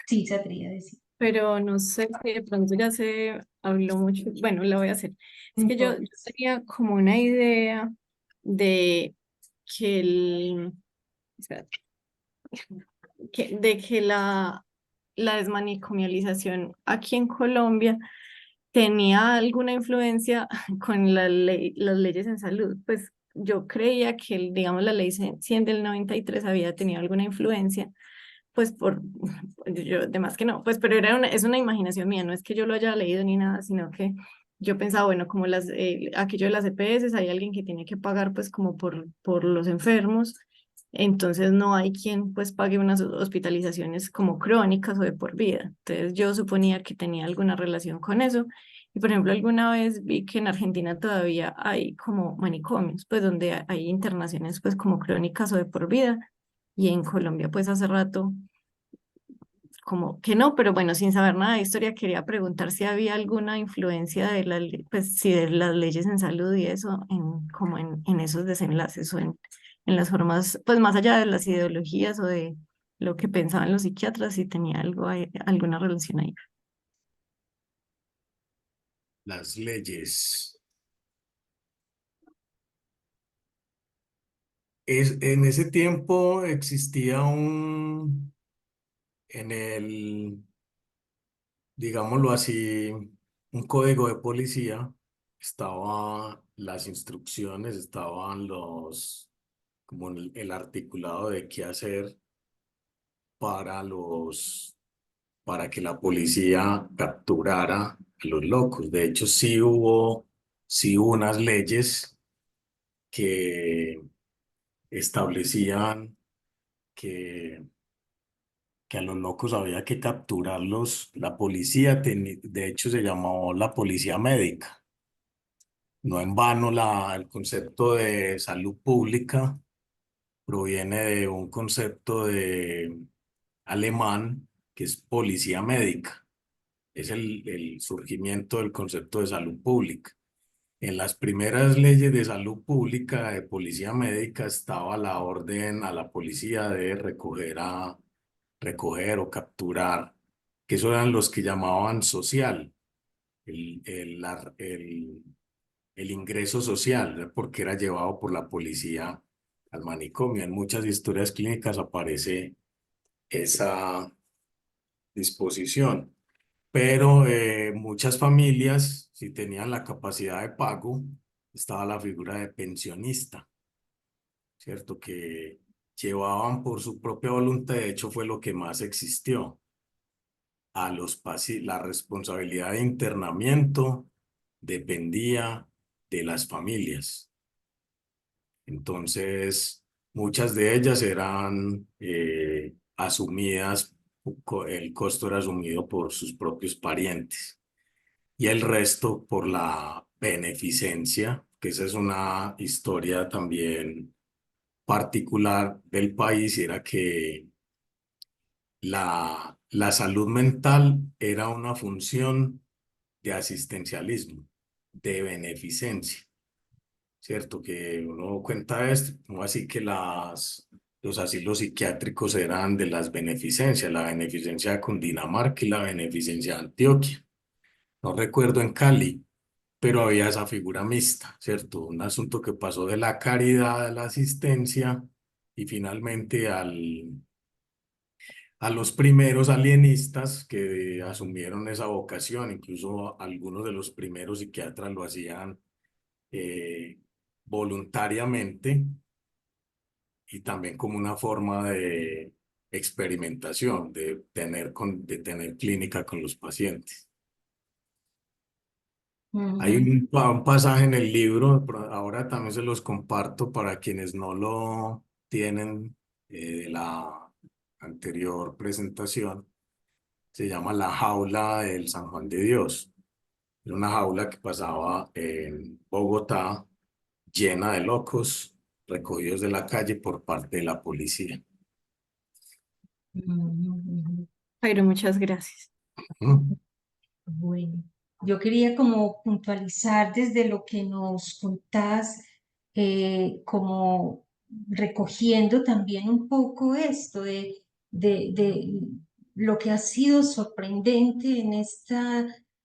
Sí, Satría, decir. pero no sé si de pronto ya se habló mucho. Bueno, la voy a hacer. No Es que yo importa. tenía como una idea de que espérate, de que la desmanicomialización aquí en Colombia tenía alguna influencia con las leyes en salud. Pues yo creía que, digamos, la ley 100 del 93 había tenido alguna influencia pues yo, de más que no, pues, pero es una imaginación mía, no es que yo lo haya leído ni nada, sino que yo pensaba, bueno, como aquello de las EPS, hay alguien que tiene que pagar, pues, como por los enfermos, entonces no hay quien, pues, pague unas hospitalizaciones como crónicas o de por vida. Entonces yo suponía que tenía alguna relación con eso. Y, por ejemplo, alguna vez vi que en Argentina todavía hay como manicomios, pues, donde hay internaciones, pues, como crónicas o de por vida. Y en Colombia, pues hace rato, como que no, pero bueno, sin saber nada de historia, quería preguntar si había alguna influencia de pues sí, de las leyes en salud y eso, como en esos desenlaces o en las formas, pues más allá de las ideologías o de lo que pensaban los psiquiatras, si tenía algo, alguna relación ahí. Las leyes. En ese tiempo existía en el, digámoslo así, un código de policía. Estaba las instrucciones, estaban como el articulado de qué hacer para para que la policía capturara a los locos. De hecho, sí hubo unas leyes que establecían que, que a los locos había que capturarlos. La policía, de hecho, se llamó la policía médica. No en vano el concepto de salud pública proviene de un concepto de alemán que es policía médica. Es el surgimiento del concepto de salud pública. En las primeras leyes de salud pública de policía médica estaba la orden a la policía de recoger o capturar, que eso eran los que llamaban social, el, el, la- el, el ingreso social, ¿no? Porque era llevado por la policía al manicomio. En muchas historias clínicas aparece esa disposición. Pero muchas familias, si tenían la capacidad de pago, estaba la figura de pensionista, ¿cierto? Que llevaban por su propia voluntad, de hecho fue lo que más existió, la responsabilidad de internamiento dependía de las familias. Entonces, muchas de ellas eran asumidas, el costo era asumido por sus propios parientes y el resto por la beneficencia, que esa es una historia también particular del país, y era que la salud mental era una función de asistencialismo, de beneficencia, ¿cierto? Que uno cuenta esto, como así que los asilos psiquiátricos eran de las beneficencias, la beneficencia de Cundinamarca y la beneficencia de Antioquia. No recuerdo en Cali, pero había esa figura mixta, ¿cierto? Un asunto que pasó de la caridad a la asistencia y finalmente a los primeros alienistas que asumieron esa vocación. Incluso algunos de los primeros psiquiatras lo hacían eh, voluntariamente y también como una forma de experimentación, de tener clínica con los pacientes. Hay Ujú. un pasaje en el libro, pero ahora también se los comparto para quienes no lo tienen de la anterior presentación. Se llama La jaula del San Juan de Dios. Era una jaula que pasaba en Bogotá llena de locos recogidos de la calle por parte de la policía. Ujú, ujú. Jairo, muchas gracias. ¿Mm? Bueno, yo quería como puntualizar desde lo que nos contás, como recogiendo también un poco esto de lo que ha sido sorprendente en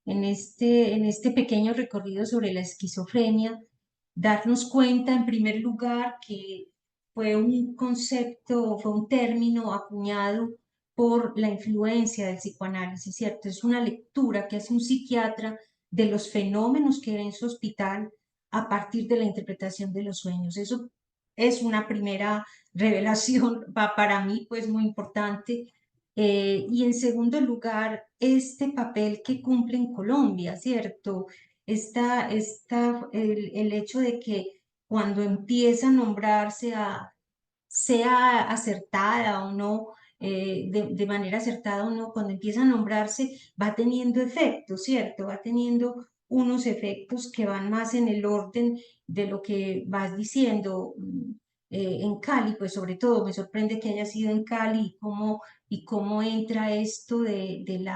en este pequeño recorrido sobre la esquizofrenia, darnos cuenta en primer lugar que fue un concepto, fue un término acuñado por la influencia del psicoanálisis, ¿cierto? Es una lectura que hace un psiquiatra de los fenómenos que ve en su hospital a partir de la interpretación de los sueños. Eso es una primera revelación para mí, pues muy importante. Y en segundo lugar, este papel que cumple en Colombia, ¿cierto? El hecho de que cuando empieza a nombrarse sea acertada o no, de manera acertada o no, cuando empieza a nombrarse, va teniendo efectos, ¿cierto? Va teniendo unos efectos que van más en el orden de lo que vas diciendo. En Cali, pues sobre todo me sorprende que haya sido en Cali y cómo entra esto del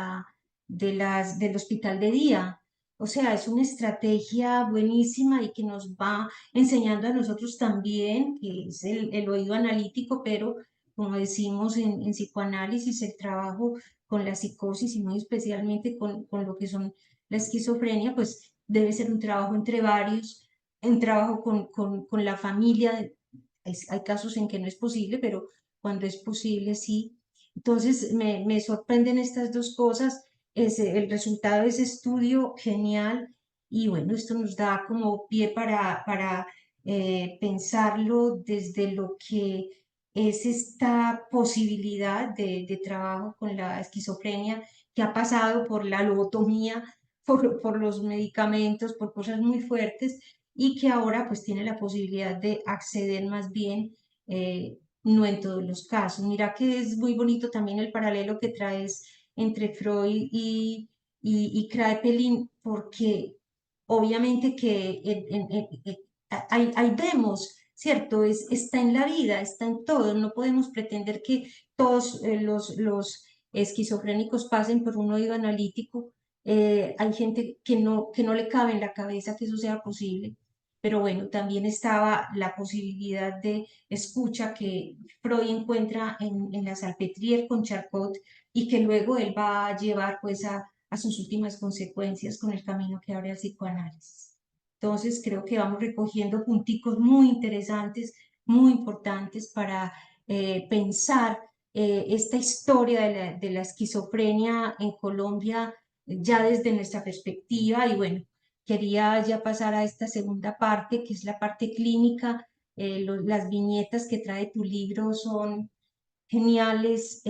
hospital de día. O sea, es una estrategia buenísima y que nos va enseñando a nosotros también, que es el oído analítico, pero como decimos en psicoanálisis, el trabajo con la psicosis y muy especialmente con lo que son la esquizofrenia, pues debe ser un trabajo entre varios, un trabajo con la familia. Hay casos en que no es posible, pero cuando es posible, sí. Entonces, me sorprenden estas dos cosas. El resultado de ese estudio, genial. Y bueno, esto nos da como pie para pensarlo desde lo que es esta posibilidad de trabajo con la esquizofrenia que ha pasado por la lobotomía, por los medicamentos, por cosas muy fuertes y que ahora pues tiene la posibilidad de acceder más bien, no en todos los casos. Mira que es muy bonito también el paralelo que traes entre Freud y Kraepelin, porque obviamente que ahí vemos, ¿cierto? Está en la vida, está en todo. No podemos pretender que todos los esquizofrénicos pasen por un oído analítico. Hay gente que no le cabe en la cabeza que eso sea posible. Pero bueno, también estaba la posibilidad de escucha que Freud encuentra en la Salpêtrière con Charcot y que luego él va a llevar pues a sus últimas consecuencias con el camino que abre al psicoanálisis. Entonces creo que vamos recogiendo punticos muy interesantes, muy importantes para pensar esta historia de la esquizofrenia en Colombia ya desde nuestra perspectiva y bueno, quería ya pasar a esta segunda parte, que es la parte clínica. Las viñetas que trae tu libro son geniales.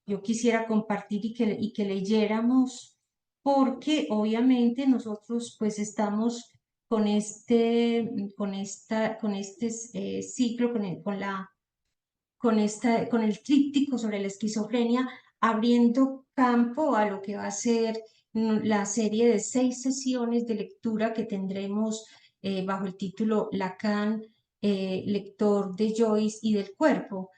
Yo quisiera compartir y que leyéramos, porque obviamente nosotros pues estamos con este ciclo, con el tríptico sobre la esquizofrenia, abriendo campo a lo que va a ser la serie de 6 sesiones de lectura que tendremos bajo el título Lacan, lector de Joyce y del cuerpo,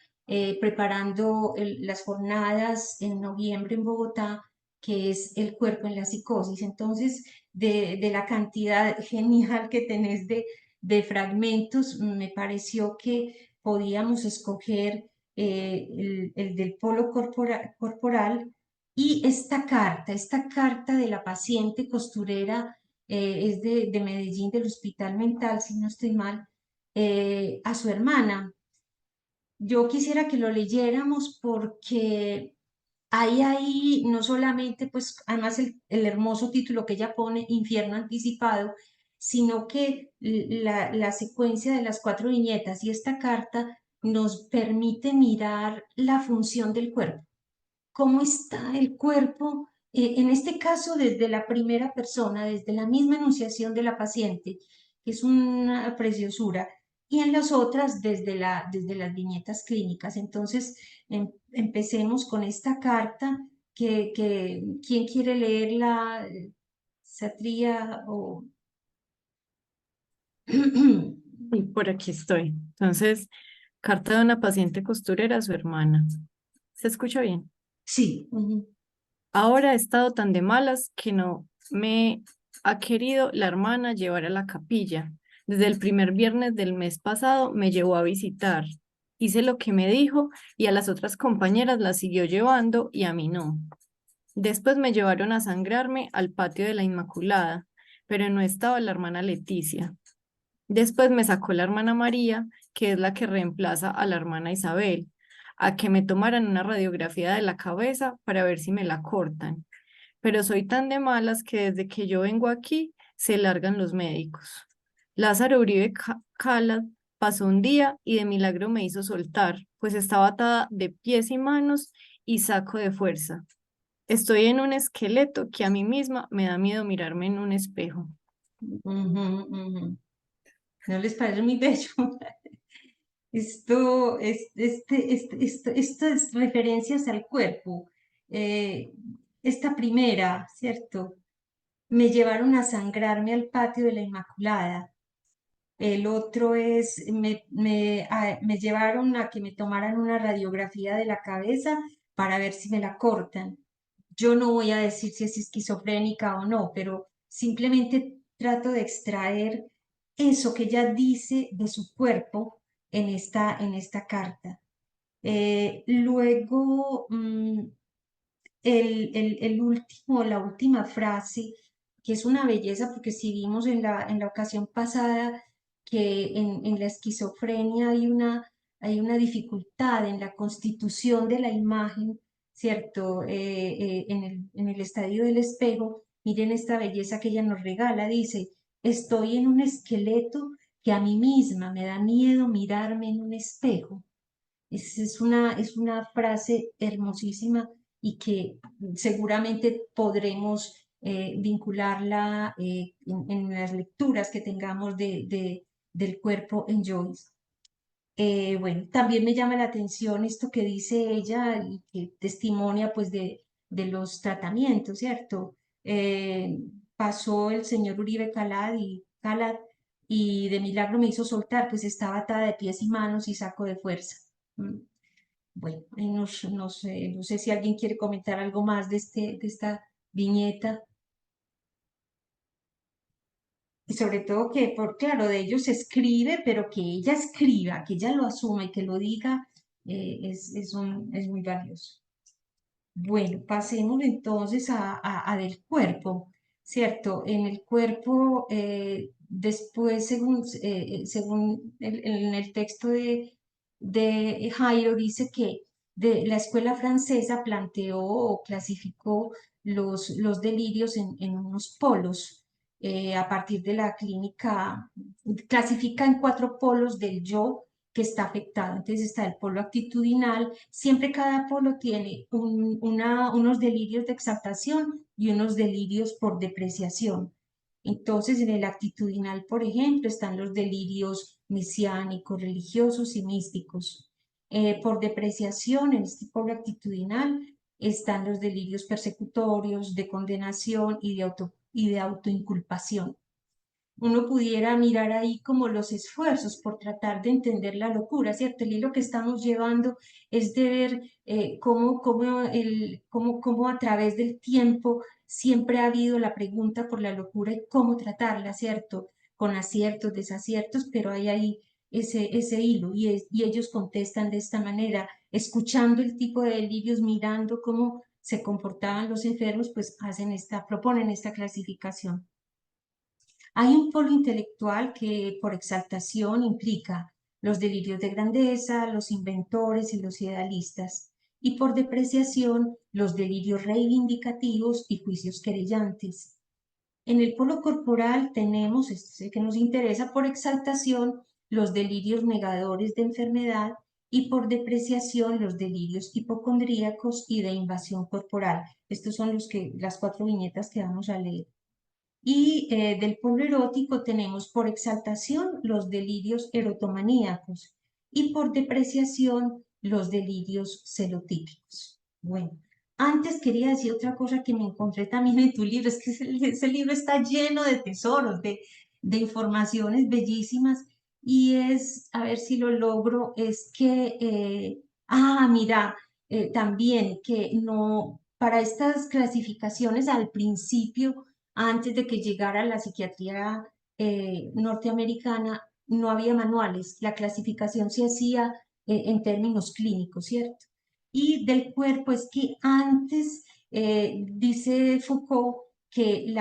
preparando las jornadas en noviembre en Bogotá, que es el cuerpo en la psicosis. Entonces, de la cantidad genial que tenés de fragmentos, me pareció que podíamos escoger el del polo corporal y esta carta de la paciente costurera, es de Medellín, del Hospital Mental, si no estoy mal, a su hermana, yo quisiera que lo leyéramos porque hay ahí no solamente, pues, además el hermoso título que ella pone, Infierno Anticipado, sino que la secuencia de las 4 viñetas y esta carta nos permite mirar la función del cuerpo, cómo está el cuerpo, en este caso desde la primera persona, desde la misma enunciación de la paciente, que es una preciosura, y en las otras desde las viñetas clínicas. Entonces, empecemos con esta carta ¿quién quiere leerla? Satría o... Y por aquí estoy. Entonces, carta de una paciente costurera a su hermana. ¿Se escucha bien? Sí. Ujú. Ahora he estado tan de malas que no me ha querido la hermana llevar a la capilla. Desde el primer viernes del mes pasado me llevó a visitar. Hice lo que me dijo y a las otras compañeras la siguió llevando y a mí no. Después me llevaron a sangrarme al patio de la Inmaculada, pero no estaba la hermana Leticia. Después me sacó la hermana María, que es la que reemplaza a la hermana Isabel, a que me tomaran una radiografía de la cabeza para ver si me la cortan. Pero soy tan de malas que desde que yo vengo aquí se largan los médicos. Lázaro Uribe Calas pasó un día y de milagro me hizo soltar, pues estaba atada de pies y manos y saco de fuerza. Estoy en un esqueleto que a mí misma me da miedo mirarme en un espejo. Ujú, ujú. ¿No les parece muy bello? Estas referencias al cuerpo, eh, esta primera, ¿cierto? Me llevaron a sangrarme al patio de la Inmaculada. El otro es, me llevaron a que me tomaran una radiografía de la cabeza para ver si me la cortan. Yo no voy a decir si es esquizofrénica o no, pero simplemente trato de extraer eso que ella dice de su cuerpo en esta carta. Luego, la última frase, que es una belleza, porque si vimos en la ocasión pasada que en la esquizofrenia hay una dificultad en la constitución de la imagen, ¿cierto? En el estadio del espejo, miren esta belleza que ella nos regala, dice, estoy en un esqueleto que a mí misma me da miedo mirarme en un espejo. Es una frase hermosísima y que seguramente podremos vincularla en las lecturas que tengamos del cuerpo en Joyce. Bueno, también me llama la atención esto que dice ella y que testimonia pues de los tratamientos, ¿cierto? Pasó el señor Uribe y de milagro me hizo soltar, pues estaba atada de pies y manos y saco de fuerza. ¿Mm? Bueno, ahí no sé si alguien quiere comentar algo más de esta viñeta. Y sobre todo que, claro, de ellos se escribe, pero que ella escriba, que ella lo asuma y que lo diga, es muy valioso. Bueno, pasemos entonces a del cuerpo, ¿cierto? En el cuerpo, después, según en el texto de Jairo, dice que la escuela francesa planteó o clasificó los delirios en unos polos. A partir de la clínica, clasifica en 4 polos del yo que está afectado. Entonces está el polo actitudinal, siempre cada polo tiene unos delirios de exaltación y unos delirios por depreciación. Entonces en el actitudinal, por ejemplo, están los delirios mesiánicos, religiosos y místicos. Por depreciación, en este polo actitudinal, están los delirios persecutorios, de condenación y de autoinculpación. Uno pudiera mirar ahí como los esfuerzos por tratar de entender la locura, ¿cierto? El hilo que estamos llevando es de ver cómo a través del tiempo siempre ha habido la pregunta por la locura y cómo tratarla, ¿cierto? Con aciertos, desaciertos, pero hay ahí ese hilo y ellos contestan de esta manera, escuchando el tipo de delirios, mirando cómo se comportaban los enfermos, pues proponen esta clasificación. Hay un polo intelectual que por exaltación implica los delirios de grandeza, los inventores y los idealistas, y por depreciación, los delirios reivindicativos y juicios querellantes. En el polo corporal tenemos, este es el que nos interesa, por exaltación, los delirios negadores de enfermedad y por depreciación los delirios hipocondríacos y de invasión corporal. Estos son las 4 viñetas que vamos a leer. Y del polo erótico tenemos por exaltación los delirios erotomaníacos y por depreciación los delirios celotípicos. Bueno, antes quería decir otra cosa que me encontré también en tu libro, es que ese libro está lleno de tesoros, de informaciones bellísimas, y es, a ver si lo logro, es que, mira, también que no, para estas clasificaciones al principio, antes de que llegara la psiquiatría norteamericana, no había manuales, la clasificación se hacía en términos clínicos, ¿cierto? Y del cuerpo es que antes, dice Foucault, que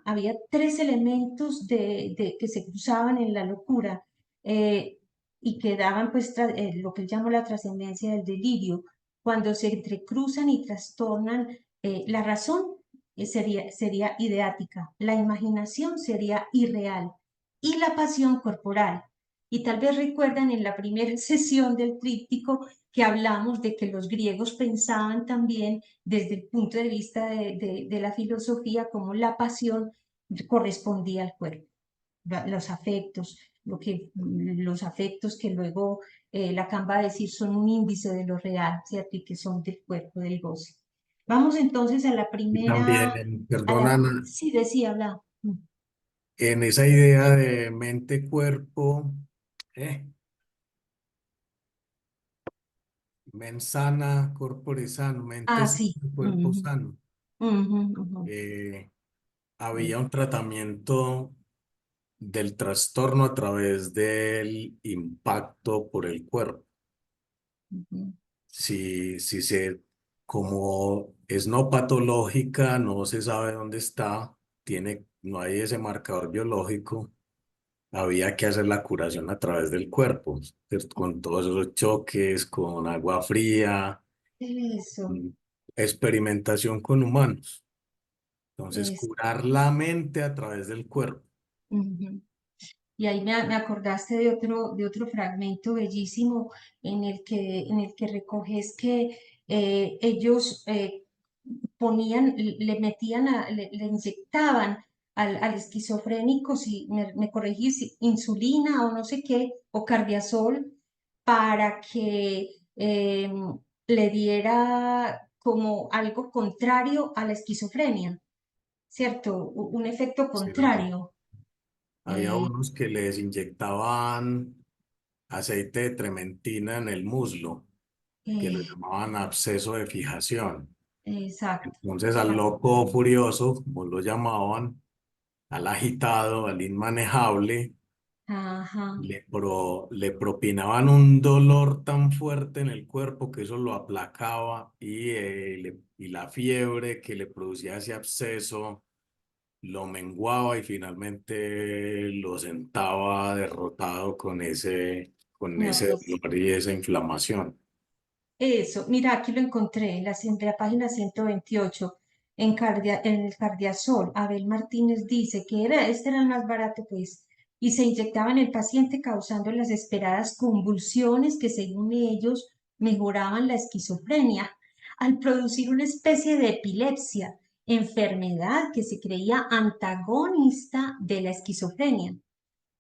había 3 elementos que se cruzaban en la locura y que daban pues lo que él llamó la trascendencia del delirio, cuando se entrecruzan y trastornan la razón sería ideática, la imaginación sería irreal y la pasión corporal. Y tal vez recuerdan en la primera sesión del tríptico que hablamos de que los griegos pensaban también desde el punto de vista de la filosofía como la pasión correspondía al cuerpo, los afectos, los afectos que luego Lacan va a decir son un índice de lo real, ¿cierto? Y que son del cuerpo, del goce. Vamos entonces a la Y primera, también, perdona, Ana, sí, decía, habla. en esa idea de mente-cuerpo, eh, mens sana, corpore sano, mente Ah, sana, sí. cuerpo Ujú, sano. ujú, ujú. Eh, Había un tratamiento del trastorno a través del impacto por el cuerpo. Ujú. Si se, como es no patológica, no se sabe dónde está, no hay ese marcador biológico, había que hacer la curación a través del cuerpo, ¿cierto? Con todos esos choques, con agua fría, Eso, mm, experimentación con humanos. Entonces, es. curar la mente a través del cuerpo. Ujú. Y ahí me acordaste de otro fragmento bellísimo en el que recoges que ellos ponían, le metían, le inyectaban al esquizofrénico, si me corregís, insulina o no sé qué, o cardiazol, para que le diera como algo contrario a la esquizofrenia, ¿cierto? Un efecto Sí, contrario. había Eh, unos que les inyectaban aceite de trementina en el muslo, que lo eh, llamaban absceso de fijación. exacto. Entonces al loco furioso, como lo llamaban, al agitado, al inmanejable, Ajá. le propinaban un dolor tan fuerte en el cuerpo que eso lo aplacaba y la fiebre que le producía ese absceso lo menguaba y finalmente lo sentaba derrotado con No, ese pues dolor y esa inflamación. eso, mira, aquí lo encontré en la página 128, en el Cardiazol. Abel Martínez dice que este era el más barato, pues, y se inyectaba en el paciente causando las esperadas convulsiones que según ellos mejoraban la esquizofrenia, al producir una especie de epilepsia, enfermedad que se creía antagonista de la esquizofrenia.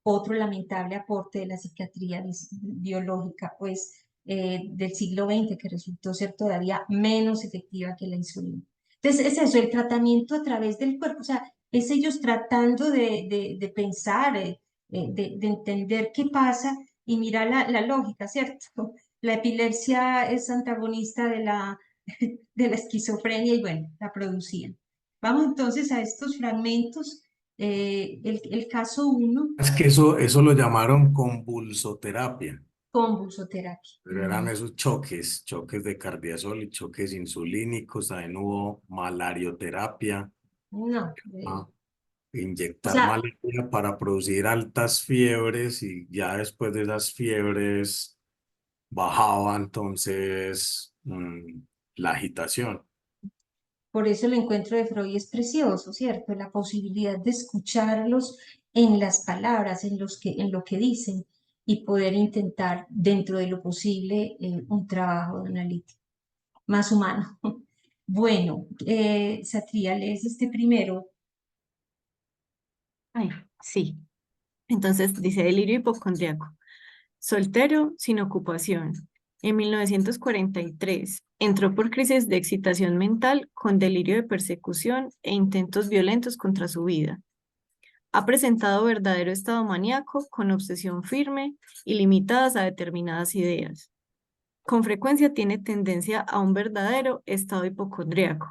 Otro lamentable aporte de la psiquiatría biológica, pues, del siglo XX, que resultó ser todavía menos efectiva que la insulina. Entonces, es eso, el tratamiento a través del cuerpo, o sea, es ellos tratando de pensar, de entender qué pasa y mirar la lógica, ¿cierto? La epilepsia es antagonista de la esquizofrenia y bueno, la producían. Vamos entonces a estos fragmentos. El caso uno, Es que eso lo llamaron convulsoterapia, convulsoterapia. pero eran esos choques de cardiazol y choques insulínicos, también hubo malarioterapia. No, Ah, O inyectar sea, malaria para producir altas fiebres y ya después de esas fiebres bajaba entonces la agitación. por eso el encuentro de Freud es precioso, ¿cierto? La posibilidad de escucharlos en las palabras, en lo que dicen y poder intentar, dentro de lo posible, un trabajo analítico más humano. Bueno, Satria, lees este primero. Ay, sí. Entonces dice delirio hipocondriaco. Soltero, sin ocupación. En 1943 entró por crisis de excitación mental con delirio de persecución e intentos violentos contra su vida. Ha presentado verdadero estado maníaco con obsesión firme y limitadas a determinadas ideas. Con frecuencia tiene tendencia a un verdadero estado hipocondríaco,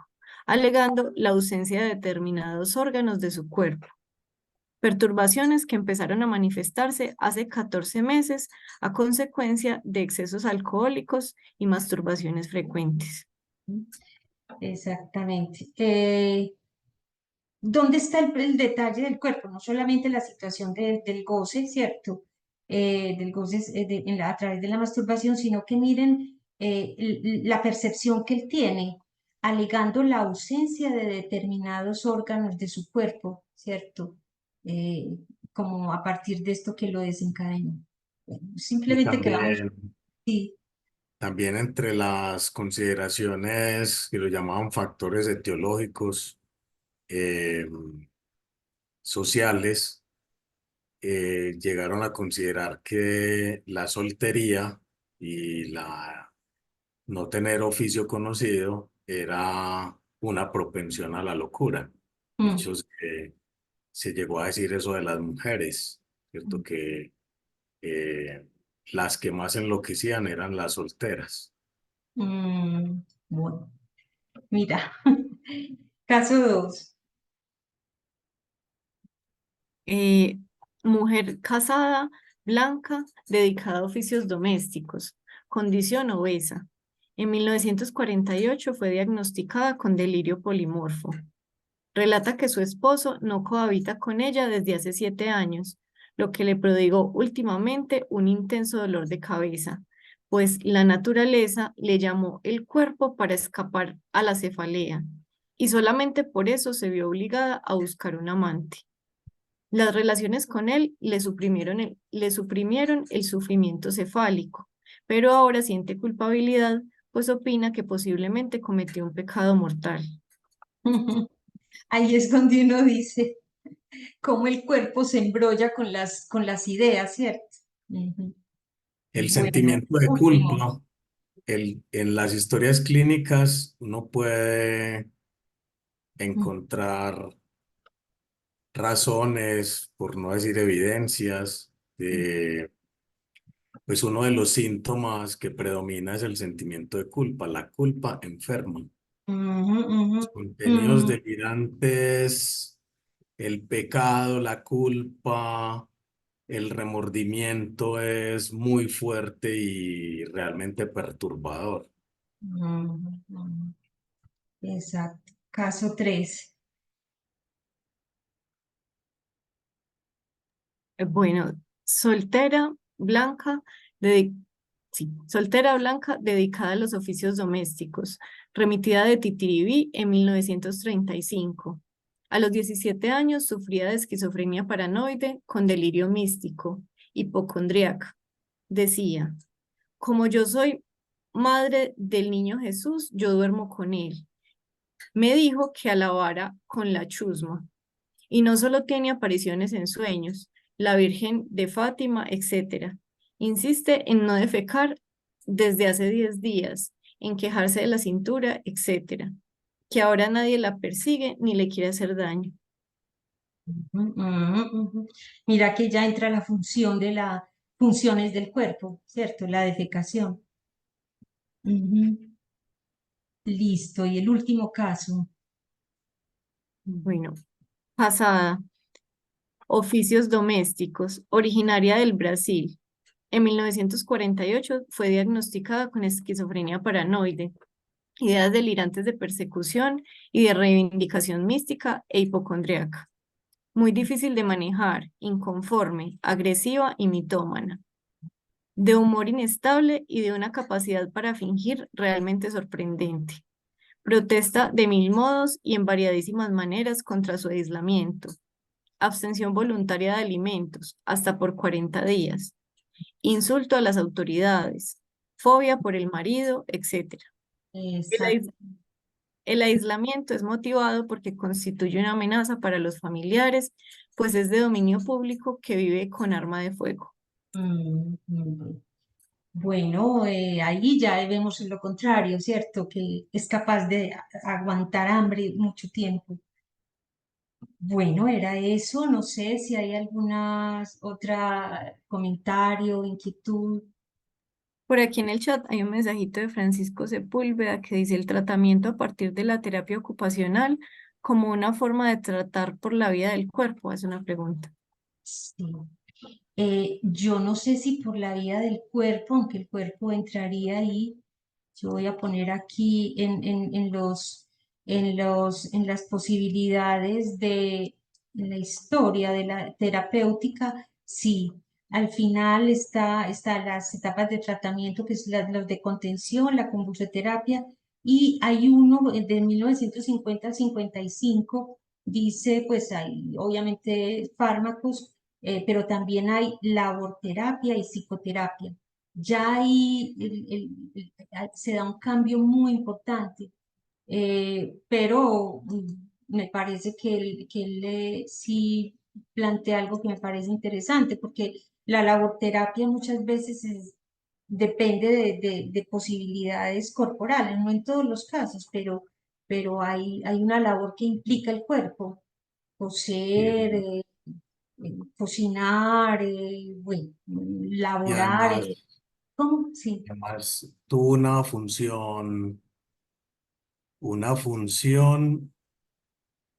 alegando la ausencia de determinados órganos de su cuerpo. Perturbaciones que empezaron a manifestarse hace 14 meses a consecuencia de excesos alcohólicos y masturbaciones frecuentes. Exactamente. ¿Dónde está el detalle del cuerpo? No solamente la situación del goce, ¿cierto? Del goce a través de la masturbación, sino que miren la percepción que él tiene, alegando la ausencia de determinados órganos de su cuerpo, ¿cierto? Eh, como a partir de esto que lo desencadenó. Bueno, Y simplemente que vamos, sí. también entre las consideraciones que lo llamaban factores etiológicos eh, sociales, llegaron a considerar que la soltería y la no tener oficio conocido era una propensión a la locura. De Mm, hecho, se llegó a decir eso de las mujeres, ¿cierto? mm, Que eh, las que más enloquecían eran las solteras. bueno, mira, caso 2. Eh, Mujer casada, blanca, dedicada a oficios domésticos, condición obesa. En 1948 fue diagnosticada con delirio polimorfo. Relata que su esposo no cohabita con ella desde hace 7 años, lo que le prodigó últimamente un intenso dolor de cabeza, pues la naturaleza le llamó el cuerpo para escapar a la cefalea, y solamente por eso se vio obligada a buscar un amante. Las relaciones con él le suprimieron el sufrimiento cefálico, pero ahora siente culpabilidad, pues opina que posiblemente cometió un pecado mortal. Ahí es donde uno dice cómo el cuerpo se embrolla con las ideas, ¿cierto? Ujú. El Bueno, sentimiento de último. culpa, en las historias clínicas uno puede encontrar razones, por no decir evidencias, de, pues uno de los síntomas que predomina es el sentimiento de culpa. La culpa enferma. Ujú, ujú, Contenidos ujú, delirantes, el pecado, la culpa, el remordimiento es muy fuerte y realmente perturbador. ujú, ujú. Exacto. Caso 3. Bueno, soltera, blanca, dedi- sí, soltera blanca dedicada a los oficios domésticos, remitida de Titiribí en 1935. A los 17 años sufría de esquizofrenia paranoide con delirio místico, hipocondríaca. Decía, como yo soy madre del niño Jesús, yo duermo con él. Me dijo que alabara con la chusma. Y no solo tiene apariciones en sueños, la Virgen de Fátima, etcétera. Insiste en no defecar desde hace 10 días, en quejarse de la cintura, etcétera. Que ahora nadie la persigue ni le quiere hacer daño. Ujú, ujú, ujú. Mira que ya entra la función de las funciones del cuerpo, ¿cierto? La defecación. Ujú. Listo. Y el último caso. Bueno, pasada, oficios domésticos, originaria del Brasil. En 1948 fue diagnosticada con esquizofrenia paranoide, ideas delirantes de persecución y de reivindicación mística e hipocondríaca. muy difícil de manejar, inconforme, agresiva y mitómana, de humor inestable y de una capacidad para fingir realmente sorprendente. Protesta de mil modos y en variadísimas maneras contra su aislamiento. Abstención voluntaria de alimentos, hasta por 40 días. Insulto a las autoridades. Fobia por el marido, etc. El, Exacto. ais- el aislamiento es motivado porque constituye una amenaza para los familiares, pues es de dominio público que vive con arma de fuego. Bueno, ahí ya vemos lo contrario, ¿cierto? Que es capaz de aguantar hambre mucho tiempo. Bueno, era eso. No sé si hay alguna otra comentario, inquietud. Por aquí en el chat hay un mensajito de Francisco Sepúlveda que dice el tratamiento a partir de la terapia ocupacional como una forma de tratar por la vida del cuerpo. Es una pregunta. Sí. Yo no sé si por la vía del cuerpo, aunque el cuerpo entraría ahí. Yo voy a poner aquí en las posibilidades en la historia de la terapéutica, sí. Al final está las etapas de tratamiento, que es los de contención, la convulsoterapia, y hay uno de 1950 al 55, dice, pues hay obviamente fármacos, pero también hay laborterapia y psicoterapia. Ya ahí se da un cambio muy importante, pero me parece que él sí plantea algo que me parece interesante, porque la laborterapia muchas veces depende de posibilidades corporales, no en todos los casos, pero hay una labor que implica el cuerpo, Y, coser, cocinar, bueno, y laborar, además, ¿cómo? Sí. además tuvo una función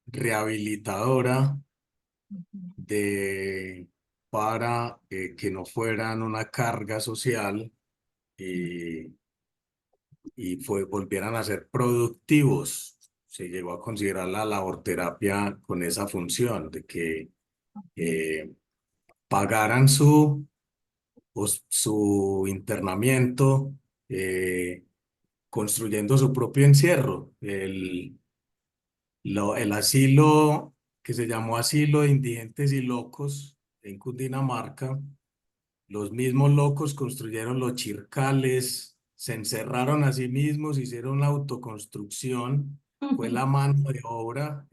rehabilitadora de, para que no fueran una carga social y, volvieran a ser productivos. Se llegó a considerar la laborterapia con esa función de que eh, pagaran su internamiento, construyendo su propio encierro. El asilo que se llamó Asilo de Indigentes y Locos en Cundinamarca, los mismos locos construyeron los chircales, se encerraron a sí mismos, hicieron la autoconstrucción, fue la mano de obra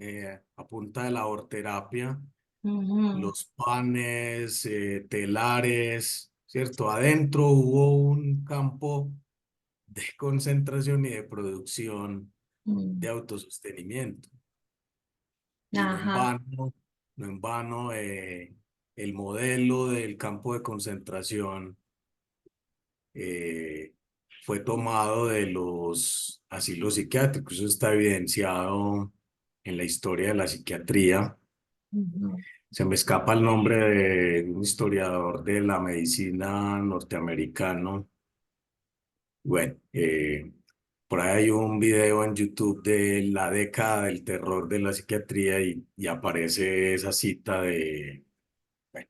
a punta de la horterapia, Ujú, los panes, telares, ¿cierto? Adentro hubo un campo de concentración y de producción ujú. de autosostenimiento. Y Ajá. no en vano el modelo del campo de concentración eh, fue tomado de los asilos psiquiátricos. Eso está evidenciado en la historia de la psiquiatría. Ujú. Se me escapa el nombre de un historiador de la medicina norteamericano. Bueno, por ahí hay un video en YouTube de la década del terror de la psiquiatría y aparece esa cita de bueno,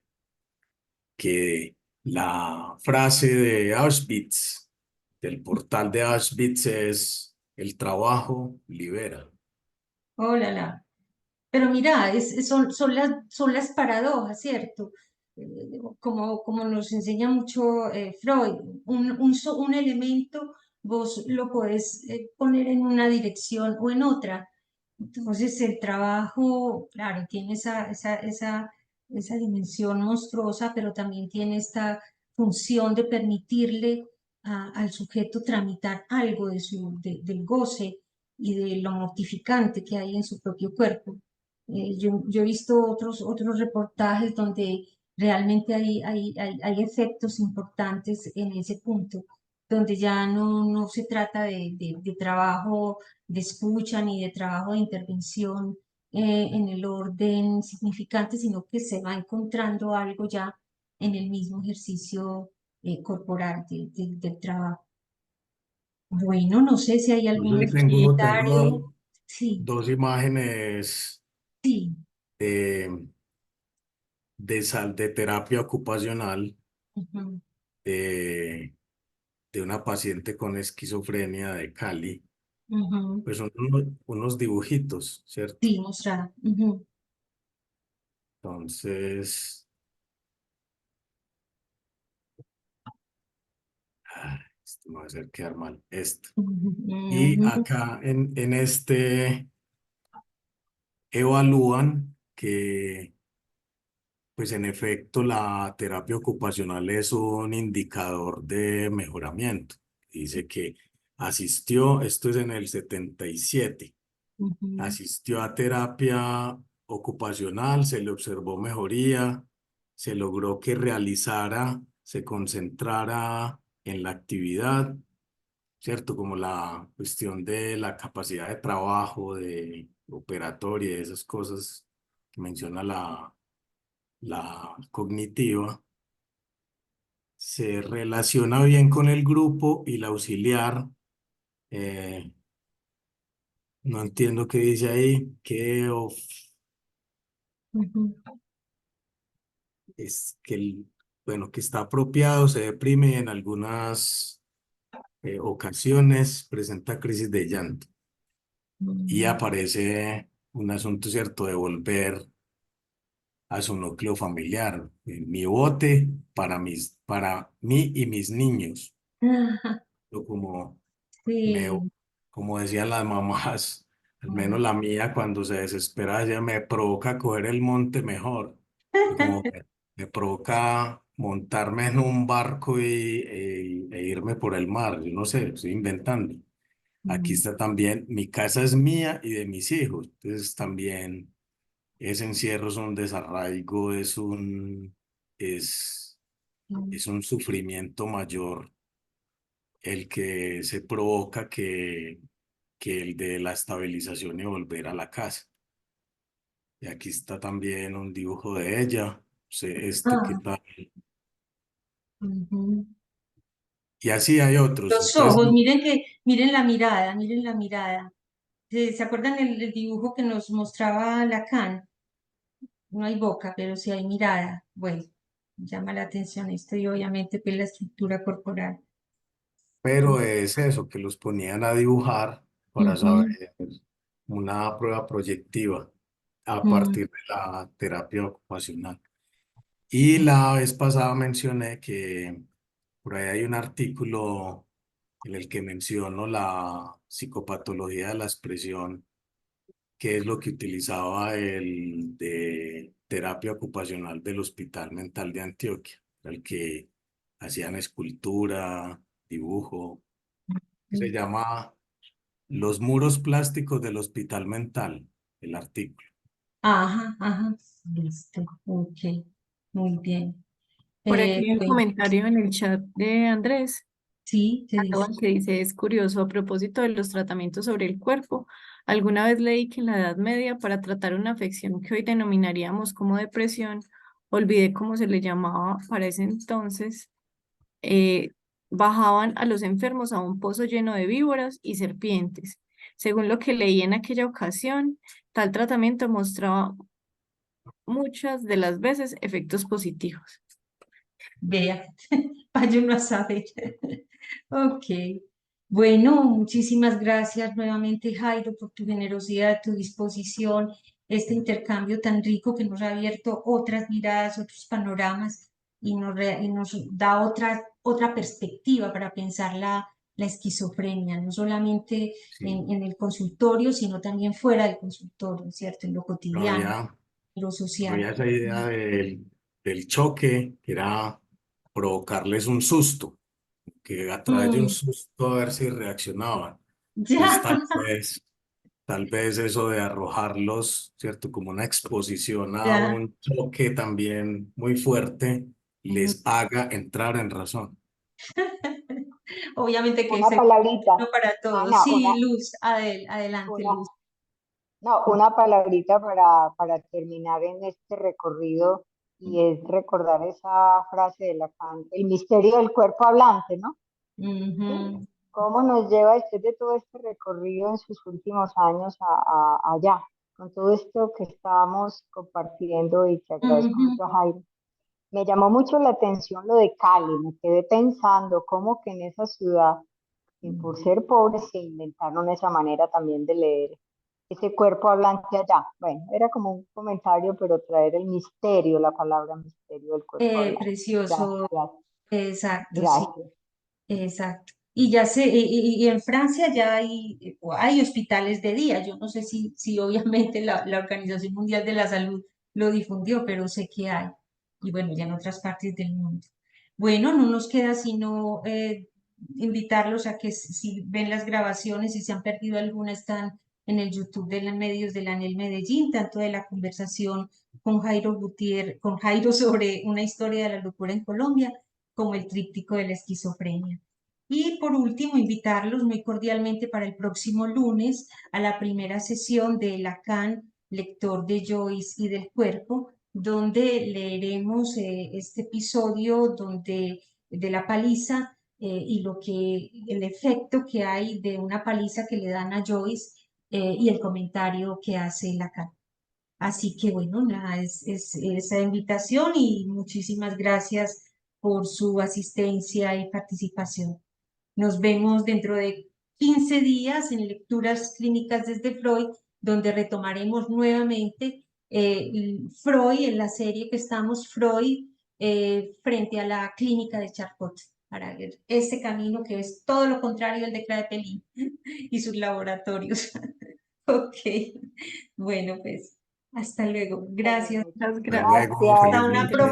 que la frase de Auschwitz, del portal de Auschwitz es el trabajo libera. Oh, la, la. Pero mira, son las paradojas, ¿cierto? Como nos enseña mucho Freud, un elemento vos lo podés poner en una dirección o en otra. Entonces el trabajo, claro, tiene esa dimensión monstruosa, pero también tiene esta función de permitirle al sujeto tramitar algo del goce y de lo mortificante que hay en su propio cuerpo. Yo he visto otros reportajes donde realmente hay efectos importantes en ese punto, donde ya no se trata de trabajo de escucha ni de trabajo de intervención en el orden significante, sino que se va encontrando algo ya en el mismo ejercicio corporal del trabajo. Bueno, no sé si hay algún Entonces otro tengo comentario. Sí, dos imágenes sí. de terapia ocupacional Ujú, de, de una paciente con esquizofrenia de Cali. ujú. Pues son unos dibujitos, ¿cierto? Sí, mostrar. Ujú, Entonces, esto me va a hacer quedar mal, esto. ujú, Y ujú, acá en este evalúan que, pues en efecto, la terapia ocupacional es un indicador de mejoramiento. Dice que asistió, esto es en el 77, ujú, asistió a terapia ocupacional, se le observó mejoría, se logró que realizara, se concentrara en la actividad, ¿cierto? Como la cuestión de la capacidad de trabajo, de operatoria, esas cosas que menciona la cognitiva, se relaciona bien con el grupo y la auxiliar. eh, no entiendo qué dice ahí, ujú. es que bueno, que está apropiado, se deprime y en algunas ocasiones presenta crisis de llanto y Mm. aparece un asunto cierto de volver a su núcleo familiar. Mi bote para mí y mis niños. Ajá, Yo como, me, sí. como decían las mamás, al Mm. menos la mía cuando se desespera, ella me provoca coger el monte mejor. Y como me provoca montarme en un barco e irme por el mar. Yo no sé, estoy inventando. Aquí Mm, está también, mi casa es mía y de mis hijos. Entonces también ese encierro es un desarraigo, es, mm. es un sufrimiento mayor el que se provoca que el de la estabilización y volver a la casa. Y aquí está también un dibujo de ella. ¿Qué Ah, tal? ujú. Y así hay otros. Los Entonces, ojos, miren miren la mirada, miren la mirada. ¿Se acuerdan el dibujo que nos mostraba Lacan? No hay boca, pero sí hay mirada. Bueno, llama la atención esto y obviamente pues la estructura corporal. pero es eso, que los ponían a dibujar para saber Ujú, una prueba proyectiva a mm. partir de la terapia ocupacional. Y la vez pasada mencioné que por ahí hay un artículo en el que menciono la psicopatología de la expresión, que es lo que utilizaba el de terapia ocupacional del Hospital Mental de Antioquia, el que hacían escultura, dibujo, que se llama Los muros plásticos del Hospital Mental, el artículo. Ajá, ajá, listo, ok, muy bien. Por aquí hay un Bueno, comentario en el chat de Andrés. sí, se dice. Que dice, es curioso, a propósito de los tratamientos sobre el cuerpo, alguna vez leí que en la Edad Media, para tratar una afección que hoy denominaríamos como depresión, olvidé cómo se le llamaba para ese entonces, eh, bajaban a los enfermos a un pozo lleno de víboras y serpientes. Según lo que leí en aquella ocasión, tal tratamiento mostraba muchas de las veces efectos positivos. Vea, vaya uno a saber. Ok. Bueno, muchísimas gracias nuevamente, Jairo, por tu generosidad, tu disposición, este intercambio tan rico que nos ha abierto otras miradas, otros panoramas y nos da otra perspectiva para pensar la esquizofrenia, no solamente Sí, en el consultorio, sino también fuera del consultorio, ¿cierto? En lo no cotidiano, había, en lo no social. había esa idea del choque, que era provocarles un susto, que a través de un Mm, susto a ver si reaccionaban. Entonces ya, tal vez eso de arrojarlos, ¿cierto? Como una exposición a ya. un choque también muy fuerte, Mm. les haga entrar en razón. Obviamente que es Una el palabrita, no para todos. Ana, Sí, Luz, adelante, una, Luz. no, una palabrita para terminar en este recorrido y es recordar esa frase de Lacan, el misterio del cuerpo hablante, ¿no? ¿Sí? Ujú, ¿Cómo nos lleva después de todo este recorrido en sus últimos años allá, con todo esto que estábamos compartiendo y que agradezco mucho a Jairo, me llamó mucho la atención lo de Cali. Me quedé pensando cómo que en esa ciudad, y por ser pobres, se inventaron esa manera también de leer ese cuerpo hablante allá. Bueno, era como un comentario, pero traer el misterio, la palabra misterio del cuerpo hablante. Precioso, Gracias, exacto, sí. gracias. Exacto. Y ya sé, y en Francia ya hay hospitales de día. Yo no sé si obviamente la Organización Mundial de la Salud lo difundió, pero sé que hay. Y bueno, ya en otras partes del mundo. Bueno, no nos queda sino invitarlos a que si ven las grabaciones, si se han perdido alguna, están en el YouTube de los medios de la ANEL Medellín, tanto de la conversación con Jairo Gutiérrez, con Jairo sobre una historia de la locura en Colombia, como el tríptico de la esquizofrenia. Y por último, invitarlos muy cordialmente para el próximo lunes a la primera sesión de Lacan, lector de Joyce y del cuerpo, donde leeremos este episodio de la paliza y el efecto que hay de una paliza que le dan a Joyce y el comentario que hace Lacan. Así que bueno, nada, es esa invitación y muchísimas gracias por su asistencia y participación. Nos vemos dentro de 15 días en Lecturas Clínicas desde Freud, donde retomaremos nuevamente Freud, en la serie que estamos, Freud, frente a la clínica de Charcot, para ver ese camino que es todo lo contrario al de Clade-Pelin y sus laboratorios. Ok, bueno, pues hasta luego. Gracias. Muchas Hasta gracias. luego, Gracias. feliz Hasta una noche. próxima.